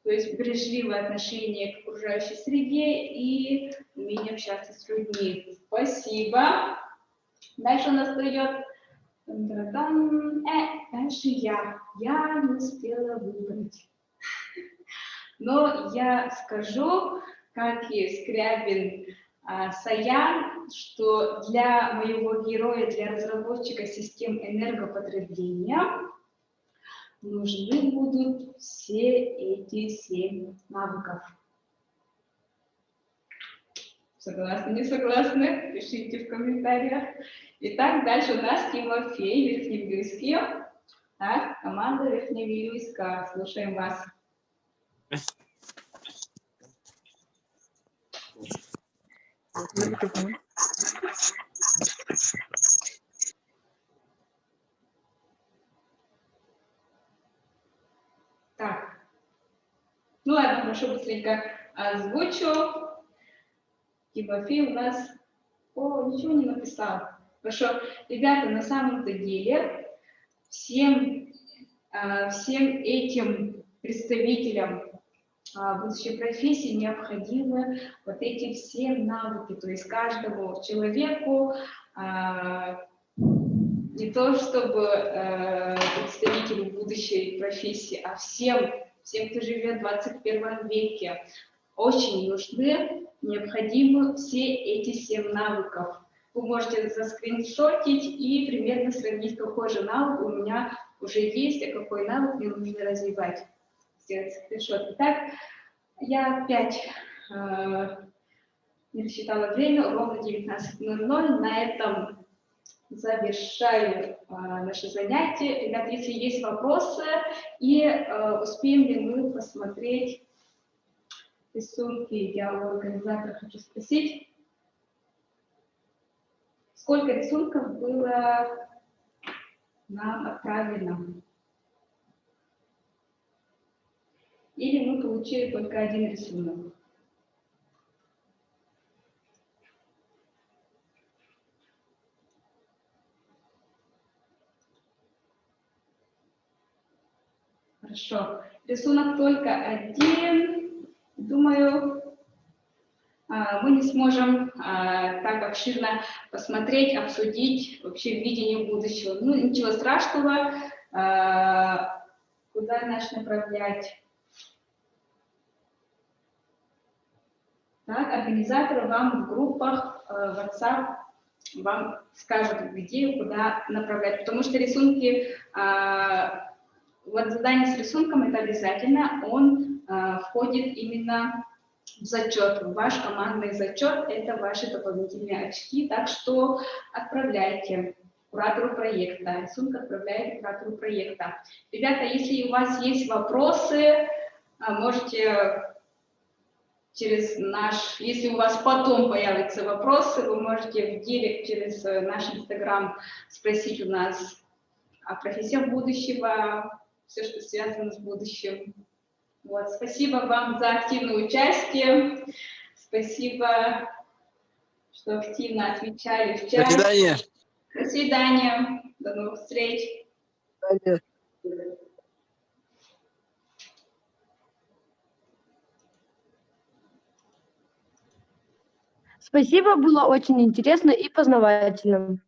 то есть бережливое отношение к окружающей среде и умение общаться с людьми. Спасибо. Дальше у нас идет... Дальше я. Я не успела выбрать. Но я скажу, как и Скрябин Саян, что для моего героя, для разработчика систем энергопотребления нужны будут все эти 7 навыков. Согласны, не согласны? Пишите в комментариях. Итак, дальше у нас Тимофей, Верхневильский. Так, команда Верхневильска. Слушаем вас. Так. Ну ладно, хорошо, быстренько озвучу. Тимофей у нас... ничего не написал. Хорошо. Ребята, на самом-то деле всем этим представителям будущей профессии необходимы вот эти все навыки. То есть каждому человеку, не то чтобы представителю будущей профессии, а всем, кто живет в 21 веке, очень нужны, необходимы все эти 7 навыков. Вы можете заскриншотить и примерно сравнить, какой же навык у меня уже есть, а какой навык мне нужно развивать. Сделать скриншот. Итак, я опять не рассчитала время, ровно 19:00. На этом завершаю наше занятие. Ребята, если есть вопросы, и успеем ли мы посмотреть рисунки, я у организатора хочу спросить, сколько рисунков было нам отправлено? Или мы получили только 1 рисунок? Хорошо. Рисунок только 1. Думаю, мы не сможем так обширно посмотреть, обсудить вообще видение будущего. Ну, ничего страшного. Куда нас направлять? Так, организаторы вам в группах WhatsApp вам скажут, где и куда направлять. Потому что рисунки, вот задание с рисунком это обязательно, он входит именно зачет, в ваш командный зачет, это ваши дополнительные очки, так что отправляйте куратору проекта, рисунок отправляйте куратору проекта. Ребята, если у вас есть вопросы, можете через если у вас потом появятся вопросы, вы можете в директ через наш Инстаграм спросить у нас о профессиях будущего, все, что связано с будущим. Вот, спасибо вам за активное участие, спасибо, что активно отвечали в чате. До свидания. До свидания, до новых встреч. Спасибо, было очень интересно и познавательно.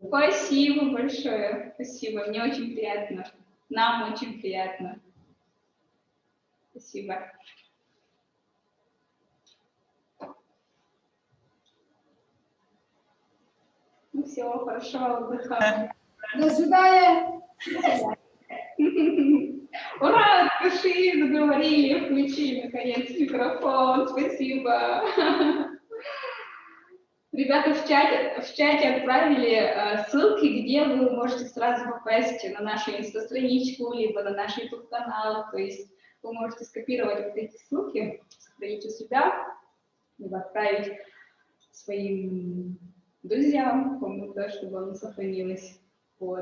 Спасибо большое, спасибо, мне очень приятно, нам очень приятно. Спасибо. Ну все, хорошо, отдыхаем. До свидания. Ура, пиши, заговорили, включили наконец микрофон, спасибо. Ребята в чате отправили ссылки, где вы можете сразу попасть на нашу инста-страничку, либо на наш YouTube-канал. То есть вы можете скопировать вот эти ссылки, сохранить у себя, либо отправить своим друзьям, кому-то, чтобы оно сохранилось.